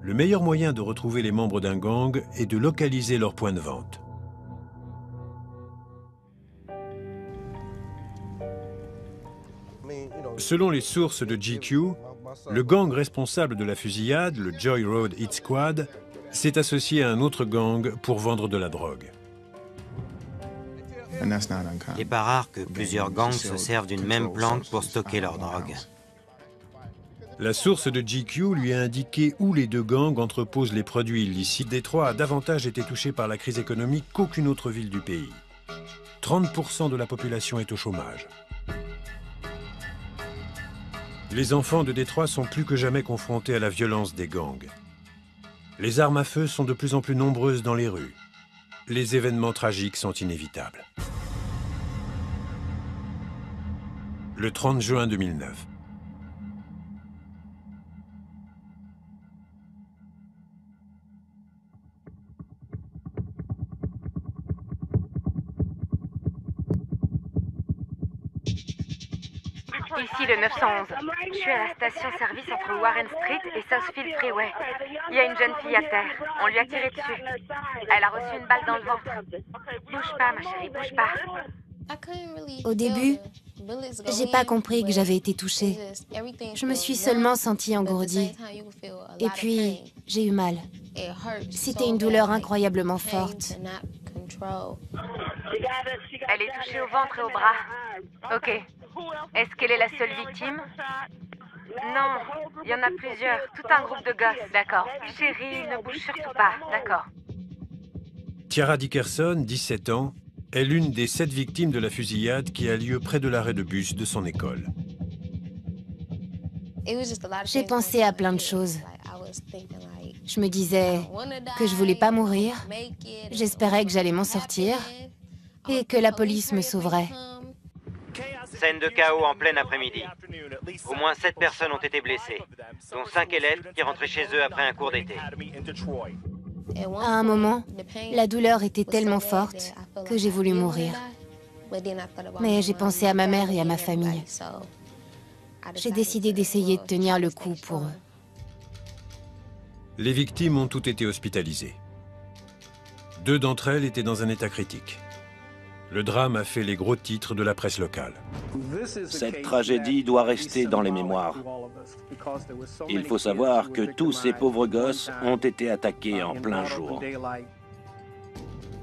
Le meilleur moyen de retrouver les membres d'un gang est de localiser leur point de vente. Selon les sources de GQ, le gang responsable de la fusillade, le Joy Road Hit Squad, s'est associé à un autre gang pour vendre de la drogue. Il n'est pas rare que plusieurs gangs se servent d'une même planque pour stocker leur drogue. La source de GQ lui a indiqué où les deux gangs entreposent les produits illicites. Détroit a davantage été touché par la crise économique qu'aucune autre ville du pays. 30% de la population est au chômage. Les enfants de Détroit sont plus que jamais confrontés à la violence des gangs. Les armes à feu sont de plus en plus nombreuses dans les rues. Les événements tragiques sont inévitables. Le 30 juin 2009. Ici le 911. Je suis à la station-service entre Warren Street et Southfield Freeway. Il y a une jeune fille à terre. On lui a tiré dessus. Elle a reçu une balle dans le ventre. Bouge pas, ma chérie, bouge pas. Au début, j'ai pas compris que j'avais été touchée. Je me suis seulement sentie engourdie. Et puis, j'ai eu mal. C'était une douleur incroyablement forte. Elle est touchée au ventre et au bras. Ok. Est-ce qu'elle est la seule victime? Non, il y en a plusieurs. Tout un groupe de gosses, d'accord. Chérie, ne bouge surtout pas, d'accord. Tiara Dickerson, 17 ans, est l'une des 7 victimes de la fusillade qui a lieu près de l'arrêt de bus de son école. J'ai pensé à plein de choses. Je me disais que je voulais pas mourir, j'espérais que j'allais m'en sortir et que la police me sauverait. Scène de chaos en plein après-midi. Au moins 7 personnes ont été blessées, dont 5 élèves qui rentraient chez eux après un cours d'été. À un moment, la douleur était tellement forte que j'ai voulu mourir. Mais j'ai pensé à ma mère et à ma famille. J'ai décidé d'essayer de tenir le coup pour eux. Les victimes ont toutes été hospitalisées. 2 d'entre elles étaient dans un état critique. Le drame a fait les gros titres de la presse locale. Cette tragédie doit rester dans les mémoires. Il faut savoir que tous ces pauvres gosses ont été attaqués en plein jour.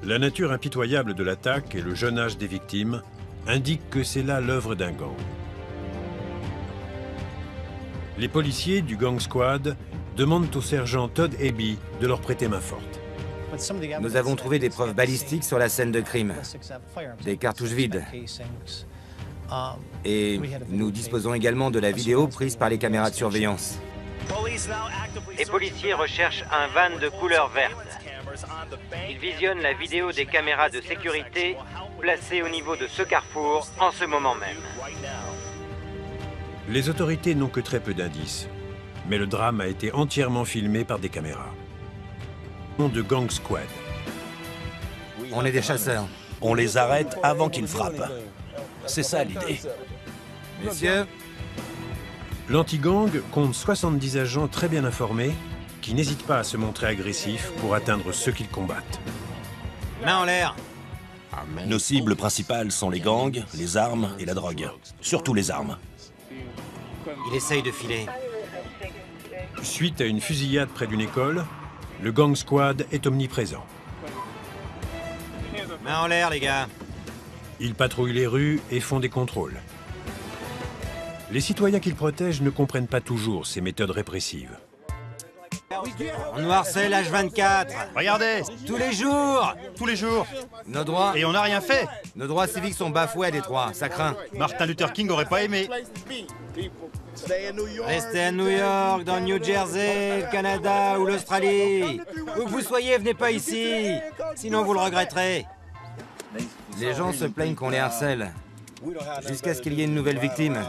La nature impitoyable de l'attaque et le jeune âge des victimes indiquent que c'est là l'œuvre d'un gang. Les policiers du Gang Squad demandent au sergent Todd Eby de leur prêter main forte. Nous avons trouvé des preuves balistiques sur la scène de crime, des cartouches vides. Et nous disposons également de la vidéo prise par les caméras de surveillance. Les policiers recherchent un van de couleur verte. Ils visionnent la vidéo des caméras de sécurité placées au niveau de ce carrefour en ce moment même. Les autorités n'ont que très peu d'indices, mais le drame a été entièrement filmé par des caméras. De Gang Squad. On est des chasseurs. On les arrête avant qu'ils frappent. C'est ça l'idée. Messieurs, l'anti-gang compte 70 agents très bien informés qui n'hésitent pas à se montrer agressifs pour atteindre ceux qu'ils combattent. Main en l'air. Nos cibles principales sont les gangs, les armes et la drogue. Surtout les armes. Il essaye de filer. Suite à une fusillade près d'une école, le Gang Squad est omniprésent. Main en l'air, les gars. Ils patrouillent les rues et font des contrôles. Les citoyens qu'ils protègent ne comprennent pas toujours ces méthodes répressives. On nous harcèle H24. Regardez, Tous les jours. tous les jours. nos droits, Et on n'a rien fait. nos droits civiques sont bafoués à Détroit, ça craint. Martin Luther King aurait pas aimé. Restez à New York, dans le New Jersey, le Canada ou l'Australie. Où que vous soyez, venez pas ici. Sinon, vous le regretterez. Les gens se plaignent qu'on les harcèle, jusqu'à ce qu'il y ait une nouvelle victime.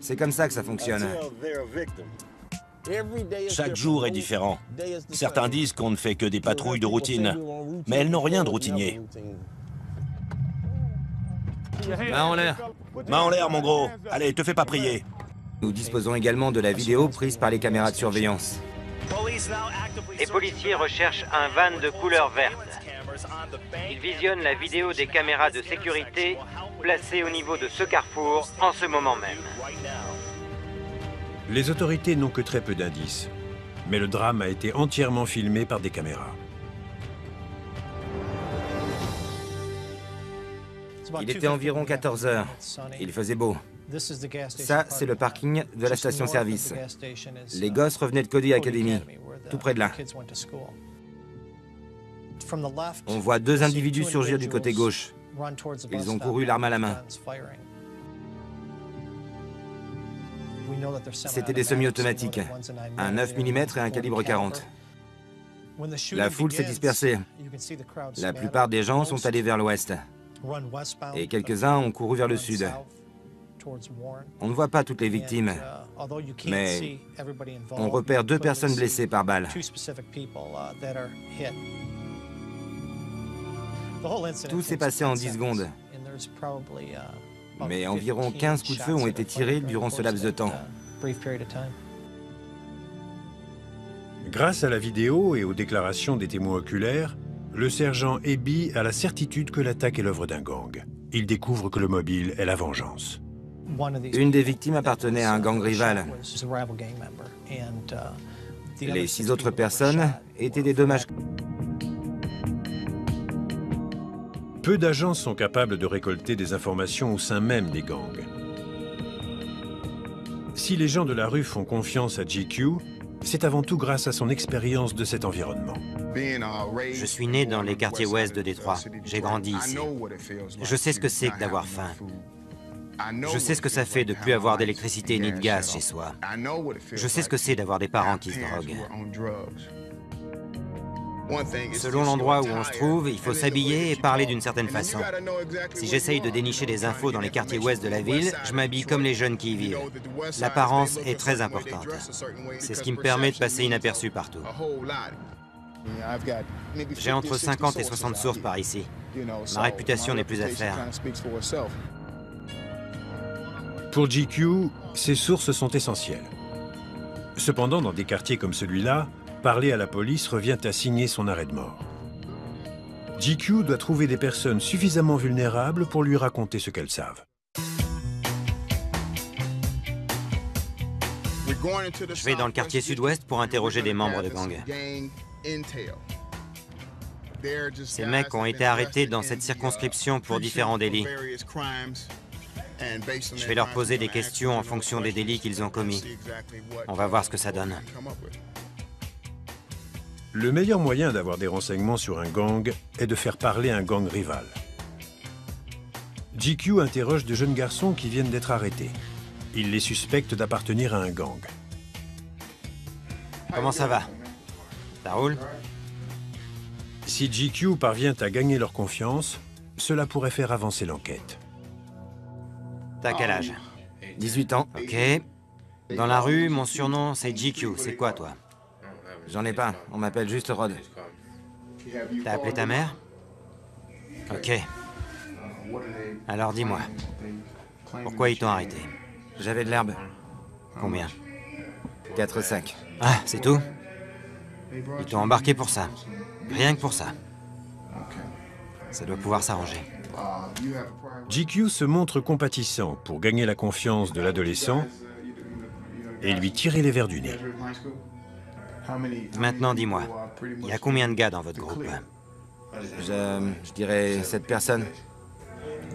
C'est comme ça que ça fonctionne. Chaque jour est différent. Certains disent qu'on ne fait que des patrouilles de routine, mais elles n'ont rien de routinier. Main en l'air. Main en l'air, mon gros. Allez, te fais pas prier. Nous disposons également de la vidéo prise par les caméras de surveillance. Les policiers recherchent un van de couleur verte. Ils visionnent la vidéo des caméras de sécurité placées au niveau de ce carrefour en ce moment même. Les autorités n'ont que très peu d'indices, mais le drame a été entièrement filmé par des caméras. Il était environ 14 heures. Il faisait beau. Ça, c'est le parking de la station-service. Les gosses revenaient de Cody Academy, tout près de là. On voit deux individus surgir du côté gauche. Ils ont couru l'arme à la main. C'était des semi-automatiques, un 9 mm et un calibre 40. La foule s'est dispersée. La plupart des gens sont allés vers l'ouest. Et quelques-uns ont couru vers le sud. On ne voit pas toutes les victimes, mais on repère 2 personnes blessées par balle. Tout s'est passé en 10 secondes. Mais environ 15 coups de feu ont été tirés durant ce laps de temps. Grâce à la vidéo et aux déclarations des témoins oculaires, le sergent Eby a la certitude que l'attaque est l'œuvre d'un gang. Il découvre que le mobile est la vengeance. Une des victimes appartenait à un gang rival. Les 6 autres personnes étaient des dommages. Peu d'agents sont capables de récolter des informations au sein même des gangs. Si les gens de la rue font confiance à GQ, c'est avant tout grâce à son expérience de cet environnement. Je suis né dans les quartiers ouest de Détroit. J'ai grandi ici. Je sais ce que c'est que d'avoir faim. Je sais ce que ça fait de ne plus avoir d'électricité ni de gaz chez soi. Je sais ce que c'est d'avoir des parents qui se droguent. Selon l'endroit où on se trouve, il faut s'habiller et parler d'une certaine façon. Si j'essaye de dénicher des infos dans les quartiers ouest de la ville, je m'habille comme les jeunes qui y vivent. L'apparence est très importante. C'est ce qui me permet de passer inaperçu partout. J'ai entre 50 et 60 sources par ici. Ma réputation n'est plus à faire. Pour GQ, ces sources sont essentielles. Cependant, dans des quartiers comme celui-là, parler à la police revient à signer son arrêt de mort. GQ doit trouver des personnes suffisamment vulnérables pour lui raconter ce qu'elles savent. Je vais dans le quartier sud-ouest pour interroger des membres de gang. Ces mecs ont été arrêtés dans cette circonscription pour différents délits. Je vais leur poser des questions en fonction des délits qu'ils ont commis. On va voir ce que ça donne. Le meilleur moyen d'avoir des renseignements sur un gang est de faire parler un gang rival. GQ interroge de jeunes garçons qui viennent d'être arrêtés. Il les suspecte d'appartenir à un gang. Comment ça va? Ça roule? Si GQ parvient à gagner leur confiance, cela pourrait faire avancer l'enquête. T'as quel âge? 18 ans. Ok. Dans la rue, mon surnom, c'est GQ. C'est quoi, toi? J'en ai pas, on m'appelle juste Rod. T'as appelé ta mère? Ok. Alors dis-moi, pourquoi ils t'ont arrêté? J'avais de l'herbe. Combien? 4 sacs. Ah, c'est tout? Ils t'ont embarqué pour ça. Rien que pour ça. Ça doit pouvoir s'arranger. GQ se montre compatissant pour gagner la confiance de l'adolescent et lui tirer les vers du nez. Maintenant, dis-moi, il y a combien de gars dans votre groupe? Je dirais 7 personnes.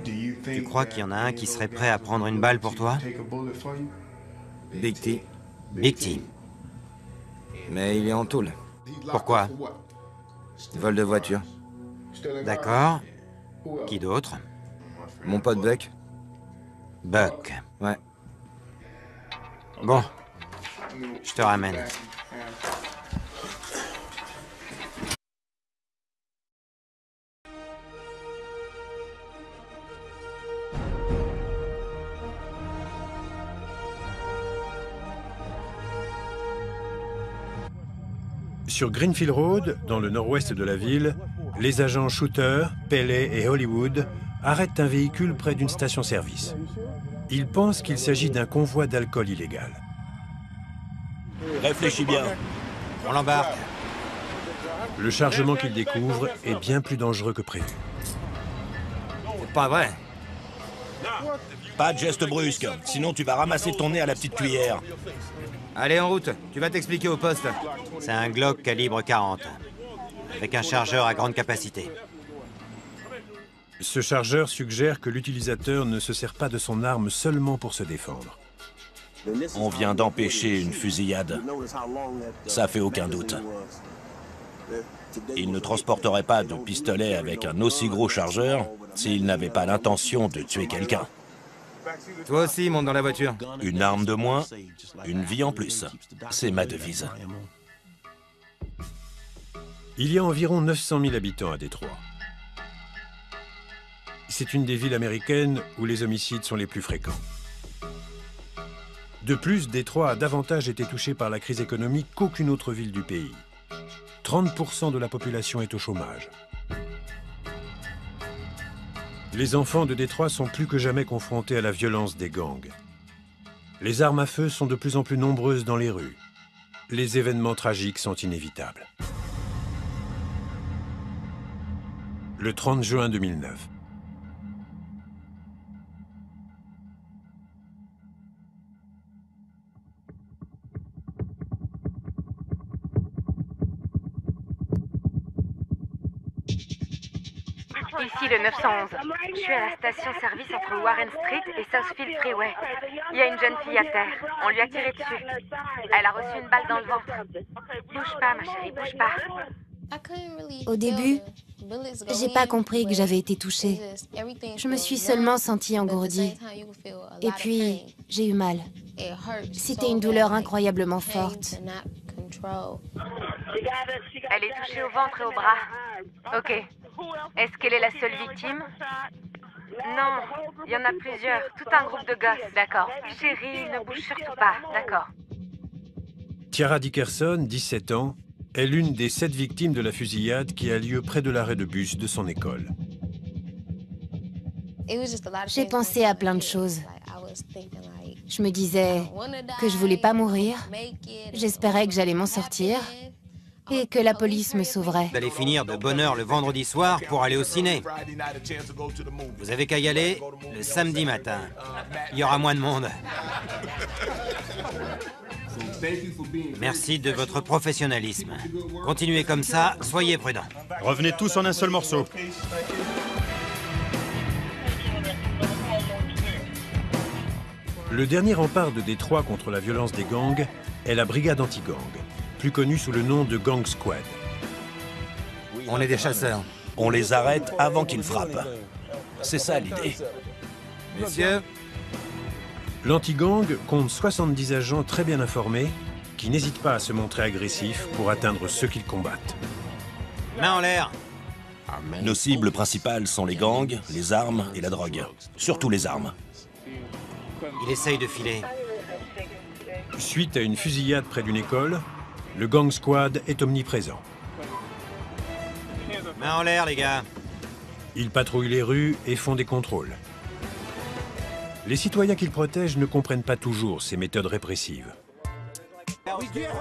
Tu crois qu'il y en a un qui serait prêt à prendre une balle pour toi? Big T. Big T. Mais il est en tôle. Pourquoi? Vol de voiture. D'accord. Qui d'autre? Mon pote Buck. Buck. Ouais. Bon. Je te ramène. Sur Greenfield Road, dans le nord-ouest de la ville, les agents Shooter, Pelley et Hollywood arrêtent un véhicule près d'une station-service. Ils pensent qu'il s'agit d'un convoi d'alcool illégal. Réfléchis bien. On l'embarque. Le chargement qu'ils découvrent est bien plus dangereux que prévu. C'est pas vrai. Pas de geste brusque, sinon tu vas ramasser ton nez à la petite cuillère. Allez, en route. Tu vas t'expliquer au poste. C'est un Glock calibre 40, avec un chargeur à grande capacité. Ce chargeur suggère que l'utilisateur ne se sert pas de son arme seulement pour se défendre. On vient d'empêcher une fusillade. Ça fait aucun doute. Il ne transporterait pas de pistolet avec un aussi gros chargeur s'il n'avait pas l'intention de tuer quelqu'un. Toi aussi, monte dans la voiture. Une arme de moins, une vie en plus. C'est ma devise. Il y a environ 900 000 habitants à Détroit. C'est une des villes américaines où les homicides sont les plus fréquents. De plus, Détroit a davantage été touché par la crise économique qu'aucune autre ville du pays. 30% de la population est au chômage. Les enfants de Détroit sont plus que jamais confrontés à la violence des gangs. Les armes à feu sont de plus en plus nombreuses dans les rues. Les événements tragiques sont inévitables. Le 30 juin 2009. Ici le 911. Je suis à la station-service entre Warren Street et Southfield Freeway. Il y a une jeune fille à terre. On lui a tiré dessus. Elle a reçu une balle dans le ventre. Bouge pas, ma chérie, bouge pas. Au début, j'ai pas compris que j'avais été touchée. Je me suis seulement sentie engourdie. Et puis, j'ai eu mal. C'était une douleur incroyablement forte. Elle est touchée au ventre et au bras. Ok. Est-ce qu'elle est la seule victime? Non, il y en a plusieurs. Tout un groupe de gosses, d'accord. Chérie, ne bouge surtout pas, d'accord. Tiara Dickerson, 17 ans, est l'une des 7 victimes de la fusillade qui a lieu près de l'arrêt de bus de son école. J'ai pensé à plein de choses. Je me disais que je voulais pas mourir. J'espérais que j'allais m'en sortir. Et que la police me sauverait. Vous allez finir de bonne heure le vendredi soir pour aller au ciné. Vous avez qu'à y aller le samedi matin. Il y aura moins de monde. Merci de votre professionnalisme. Continuez comme ça, soyez prudents. Revenez tous en un seul morceau. Le dernier rempart de Détroit contre la violence des gangs est la brigade anti-gang, plus connue sous le nom de Gang Squad. On est des chasseurs. On les arrête avant qu'ils frappent. C'est ça l'idée. Messieurs, L'anti-gang compte 70 agents très bien informés qui n'hésitent pas à se montrer agressifs pour atteindre ceux qu'ils combattent. Main en l'air. Nos cibles principales sont les gangs, les armes et la drogue. Surtout les armes. Il essaye de filer. Suite à une fusillade près d'une école, le Gang Squad est omniprésent. Main en l'air, les gars. Ils patrouillent les rues et font des contrôles. Les citoyens qu'ils protègent ne comprennent pas toujours ces méthodes répressives.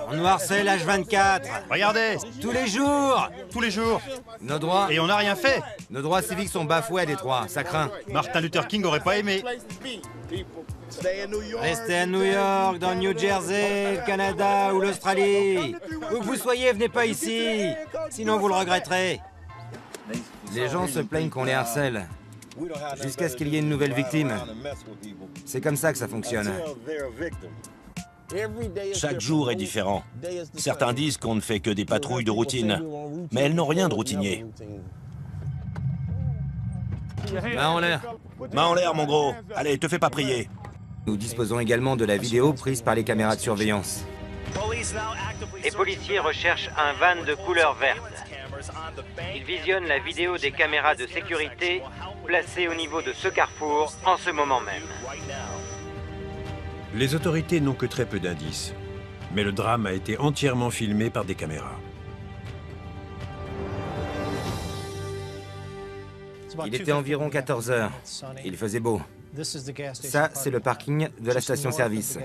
On nous harcèle H24. Regardez, Tous les jours. tous les jours. nos droits, Et on n'a rien fait. nos droits civiques sont bafoués à Détroit, ça craint. Martin Luther King aurait pas aimé. Restez à New York, dans le New Jersey, le Canada ou l'Australie. Où que vous soyez, venez pas ici. Sinon, vous le regretterez. Les gens se plaignent qu'on les harcèle, jusqu'à ce qu'il y ait une nouvelle victime. C'est comme ça que ça fonctionne. Chaque jour est différent. Certains disent qu'on ne fait que des patrouilles de routine, mais elles n'ont rien de routinier. Main en l'air. Main en l'air, mon gros. Allez, te fais pas prier. Nous disposons également de la vidéo prise par les caméras de surveillance. Les policiers recherchent un van de couleur verte. Ils visionnent la vidéo des caméras de sécurité placées au niveau de ce carrefour en ce moment même. Les autorités n'ont que très peu d'indices, mais le drame a été entièrement filmé par des caméras. Il était environ 14 heures. Il faisait beau. Ça, c'est le parking de la station-service.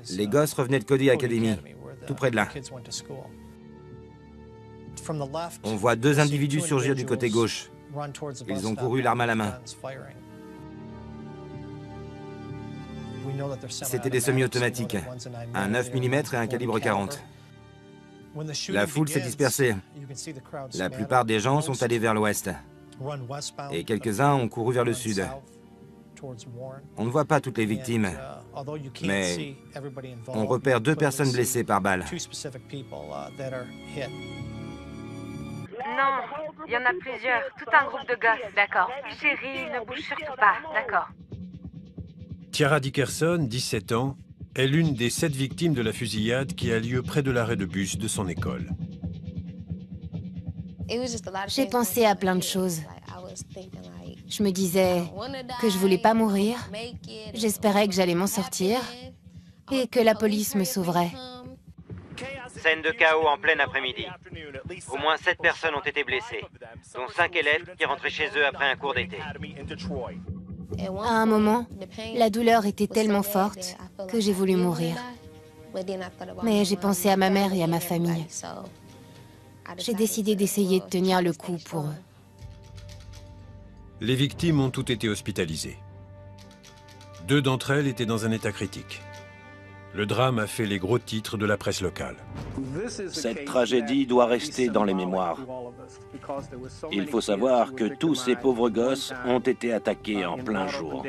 Les gosses revenaient de Cody Academy, tout près de là. On voit 2 individus surgir du côté gauche. Ils ont couru l'arme à la main. C'était des semi-automatiques, un 9 mm et un calibre 40. La foule s'est dispersée. La plupart des gens sont allés vers l'ouest. et quelques-uns ont couru vers le sud. On ne voit pas toutes les victimes, mais on repère 2 personnes blessées par balle. Non, il y en a plusieurs, tout un groupe de gosses. D'accord. Chérie, ne bouge surtout pas, d'accord. Tiara Dickerson, 17 ans, est l'une des 7 victimes de la fusillade qui a lieu près de l'arrêt de bus de son école. J'ai pensé à plein de choses. Je me disais que je voulais pas mourir, j'espérais que j'allais m'en sortir et que la police me sauverait. Scène de chaos en plein après-midi. Au moins 7 personnes ont été blessées, dont 5 élèves qui rentraient chez eux après un cours d'été. À un moment, la douleur était tellement forte que j'ai voulu mourir. Mais j'ai pensé à ma mère et à ma famille. J'ai décidé d'essayer de tenir le coup pour eux. Les victimes ont toutes été hospitalisées. 2 d'entre elles étaient dans un état critique. Le drame a fait les gros titres de la presse locale. Cette tragédie doit rester dans les mémoires. Il faut savoir que tous ces pauvres gosses ont été attaqués en plein jour.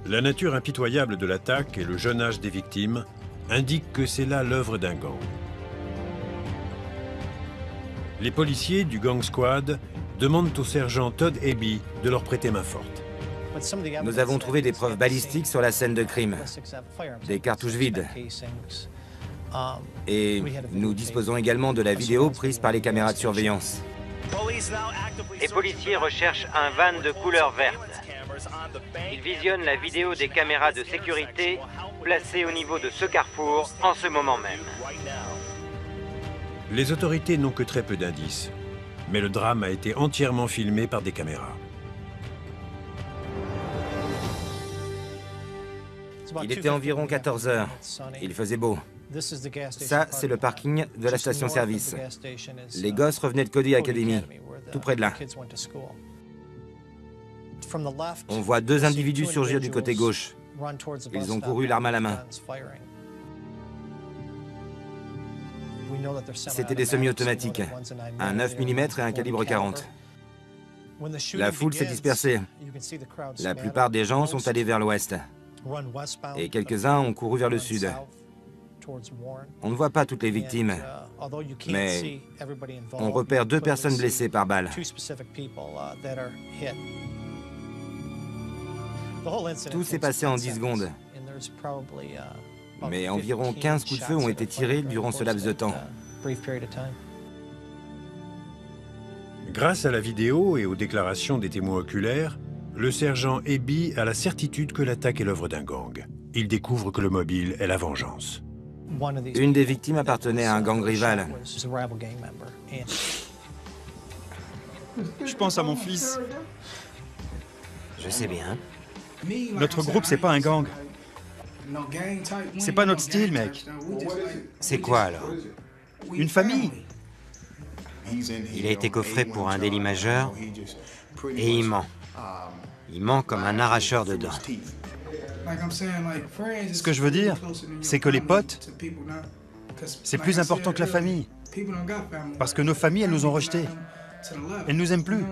La nature impitoyable de l'attaque et le jeune âge des victimes indiquent que c'est là l'œuvre d'un gang. Les policiers du Gang Squad demandent au sergent Todd Eby de leur prêter main forte. Nous avons trouvé des preuves balistiques sur la scène de crime, des cartouches vides. Et nous disposons également de la vidéo prise par les caméras de surveillance. Les policiers recherchent un van de couleur verte. Ils visionnent la vidéo des caméras de sécurité placées au niveau de ce carrefour en ce moment même. Les autorités n'ont que très peu d'indices, mais le drame a été entièrement filmé par des caméras. Il était environ 14 heures. Il faisait beau. Ça, c'est le parking de la station-service. Les gosses revenaient de Cody Academy, tout près de là. On voit 2 individus surgir du côté gauche. Ils ont couru l'arme à la main. C'était des semi-automatiques, un 9 mm et un calibre 40. La foule s'est dispersée. La plupart des gens sont allés vers l'ouest. Et quelques-uns ont couru vers le sud. On ne voit pas toutes les victimes, mais on repère 2 personnes blessées par balle. Tout s'est passé en 10 secondes, mais environ 15 coups de feu ont été tirés durant ce laps de temps. Grâce à la vidéo et aux déclarations des témoins oculaires, le sergent Eby a la certitude que l'attaque est l'œuvre d'un gang. Il découvre que le mobile est la vengeance. Une des victimes appartenait à un gang rival. Je pense à mon fils. Je sais bien. Notre groupe, c'est pas un gang. C'est pas notre style, mec. C'est quoi alors? Une famille. Il a été coffré pour un délit majeur et il ment. Il ment comme un arracheur de dents. Ce que je veux dire, c'est que les potes, c'est plus important que la famille. Parce que nos familles, elles nous ont rejetés. Elles nous aiment plus.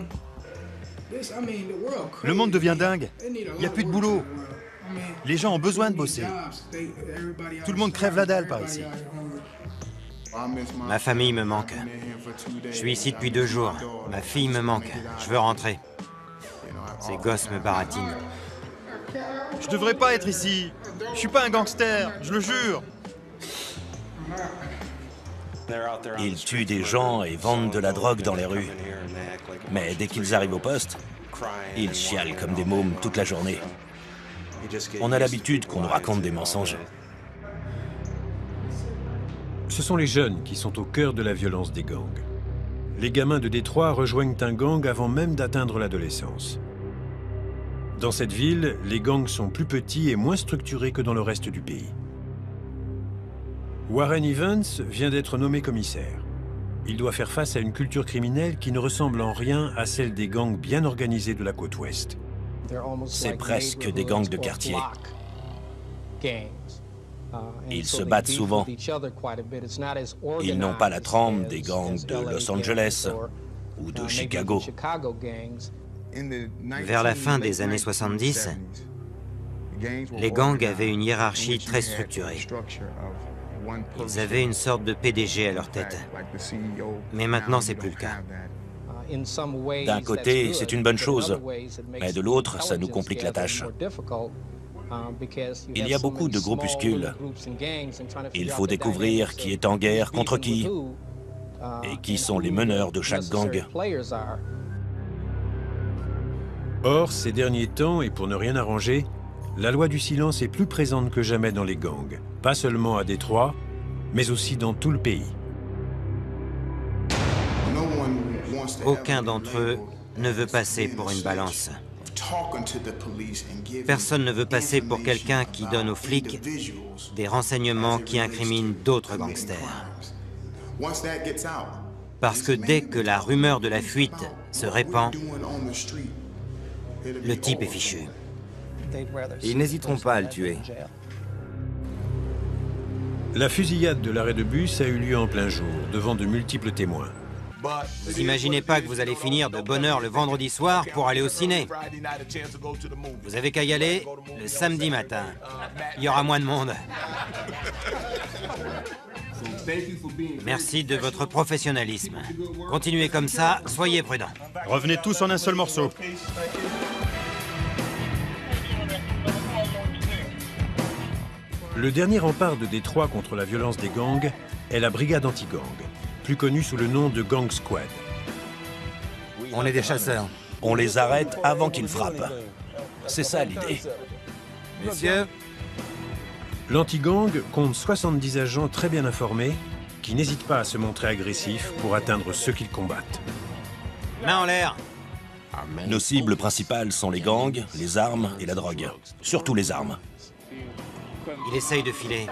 Le monde devient dingue. Il n'y a plus de boulot. Les gens ont besoin de bosser. Tout le monde crève la dalle par ici. Ma famille me manque. Je suis ici depuis 2 jours. Ma fille me manque. Je veux rentrer. Ces gosses me baratinent. Je devrais pas être ici. Je suis pas un gangster, je le jure. Ils tuent des gens et vendent de la drogue dans les rues. Mais dès qu'ils arrivent au poste, ils chialent comme des mômes toute la journée. On a l'habitude qu'on nous raconte des mensonges. Ce sont les jeunes qui sont au cœur de la violence des gangs. Les gamins de Détroit rejoignent un gang avant même d'atteindre l'adolescence. Dans cette ville, les gangs sont plus petits et moins structurés que dans le reste du pays. Warren Evans vient d'être nommé commissaire. Il doit faire face à une culture criminelle qui ne ressemble en rien à celle des gangs bien organisés de la côte ouest. C'est presque des gangs de quartier. Ils se battent souvent. Ils n'ont pas la trempe des gangs de Los Angeles ou de Chicago. Vers la fin des années 70, les gangs avaient une hiérarchie très structurée. Ils avaient une sorte de PDG à leur tête. Mais maintenant, c'est plus le cas. D'un côté, c'est une bonne chose, mais de l'autre, ça nous complique la tâche. Il y a beaucoup de groupuscules. Il faut découvrir qui est en guerre contre qui et qui sont les meneurs de chaque gang. Or, ces derniers temps, et pour ne rien arranger, la loi du silence est plus présente que jamais dans les gangs. Pas seulement à Détroit, mais aussi dans tout le pays. Aucun d'entre eux ne veut passer pour une balance. Personne ne veut passer pour quelqu'un qui donne aux flics des renseignements qui incriminent d'autres gangsters. Parce que dès que la rumeur de la fuite se répand, le type est fichu. Ils n'hésiteront pas à le tuer. La fusillade de l'arrêt de bus a eu lieu en plein jour, devant de multiples témoins. Vous imaginez pas que vous allez finir de bonne heure le vendredi soir pour aller au ciné. Vous avez qu'à y aller le samedi matin. Il y aura moins de monde. Merci de votre professionnalisme. Continuez comme ça, soyez prudents. Revenez tous en un seul morceau. Le dernier rempart de Détroit contre la violence des gangs est la brigade anti-gang, plus connue sous le nom de Gang Squad. On est des chasseurs. On les arrête avant qu'ils frappent. C'est ça l'idée. Messieurs, L'anti-gang compte 70 agents très bien informés qui n'hésitent pas à se montrer agressifs pour atteindre ceux qu'ils combattent. Main en l'air. Nos cibles principales sont les gangs, les armes et la drogue. Surtout les armes. Il essaye de filer.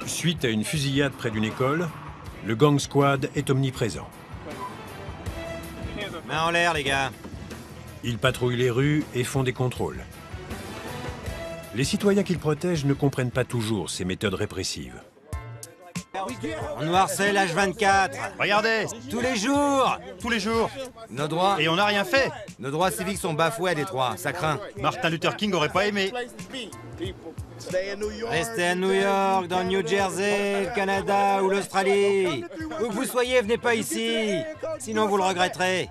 Suite à une fusillade près d'une école, le Gang Squad est omniprésent. Main en l'air, les gars. Ils patrouillent les rues et font des contrôles. Les citoyens qu'ils protègent ne comprennent pas toujours ces méthodes répressives. On nous harcèle H24. Regardez, Tous les jours. tous les jours. nos droits, Et on n'a rien fait. nos droits civiques sont bafoués à Détroit, ça craint. Martin Luther King aurait pas aimé. Restez à New York, dans le New Jersey, le Canada ou l'Australie. Où que vous soyez, venez pas ici. Sinon, vous le regretterez.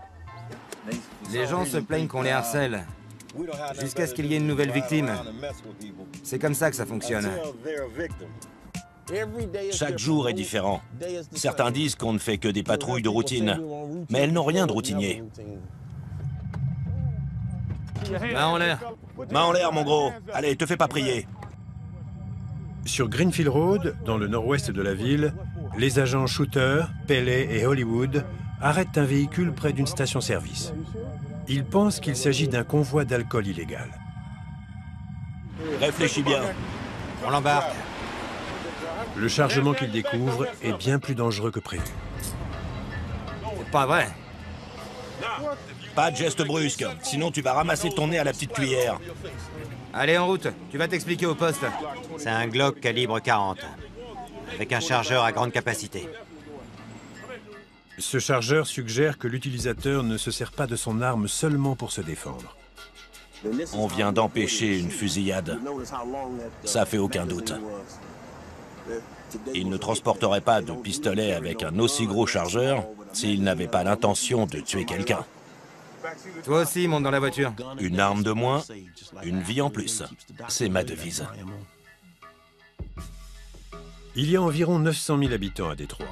Les gens se plaignent qu'on les harcèle, jusqu'à ce qu'il y ait une nouvelle victime. C'est comme ça que ça fonctionne. Chaque jour est différent. Certains disent qu'on ne fait que des patrouilles de routine, mais elles n'ont rien de routinier. Main en l'air. Main en l'air, mon gros. Allez, te fais pas prier. Sur Greenfield Road, dans le nord-ouest de la ville, les agents Shooter, Pelley et Hollywood arrêtent un véhicule près d'une station-service. Ils pensent qu'il s'agit d'un convoi d'alcool illégal. Réfléchis bien. On l'embarque. Le chargement qu'ils découvrent est bien plus dangereux que prévu. C'est pas vrai. Pas de geste brusque, sinon tu vas ramasser ton nez à la petite cuillère. Allez, en route. Tu vas t'expliquer au poste. C'est un Glock calibre 40, avec un chargeur à grande capacité. Ce chargeur suggère que l'utilisateur ne se sert pas de son arme seulement pour se défendre. On vient d'empêcher une fusillade. Ça fait aucun doute. Il ne transporterait pas de pistolet avec un aussi gros chargeur s'il n'avait pas l'intention de tuer quelqu'un. Toi aussi, monte dans la voiture. Une arme de moins, une vie en plus. C'est ma devise. Il y a environ 900 000 habitants à Détroit.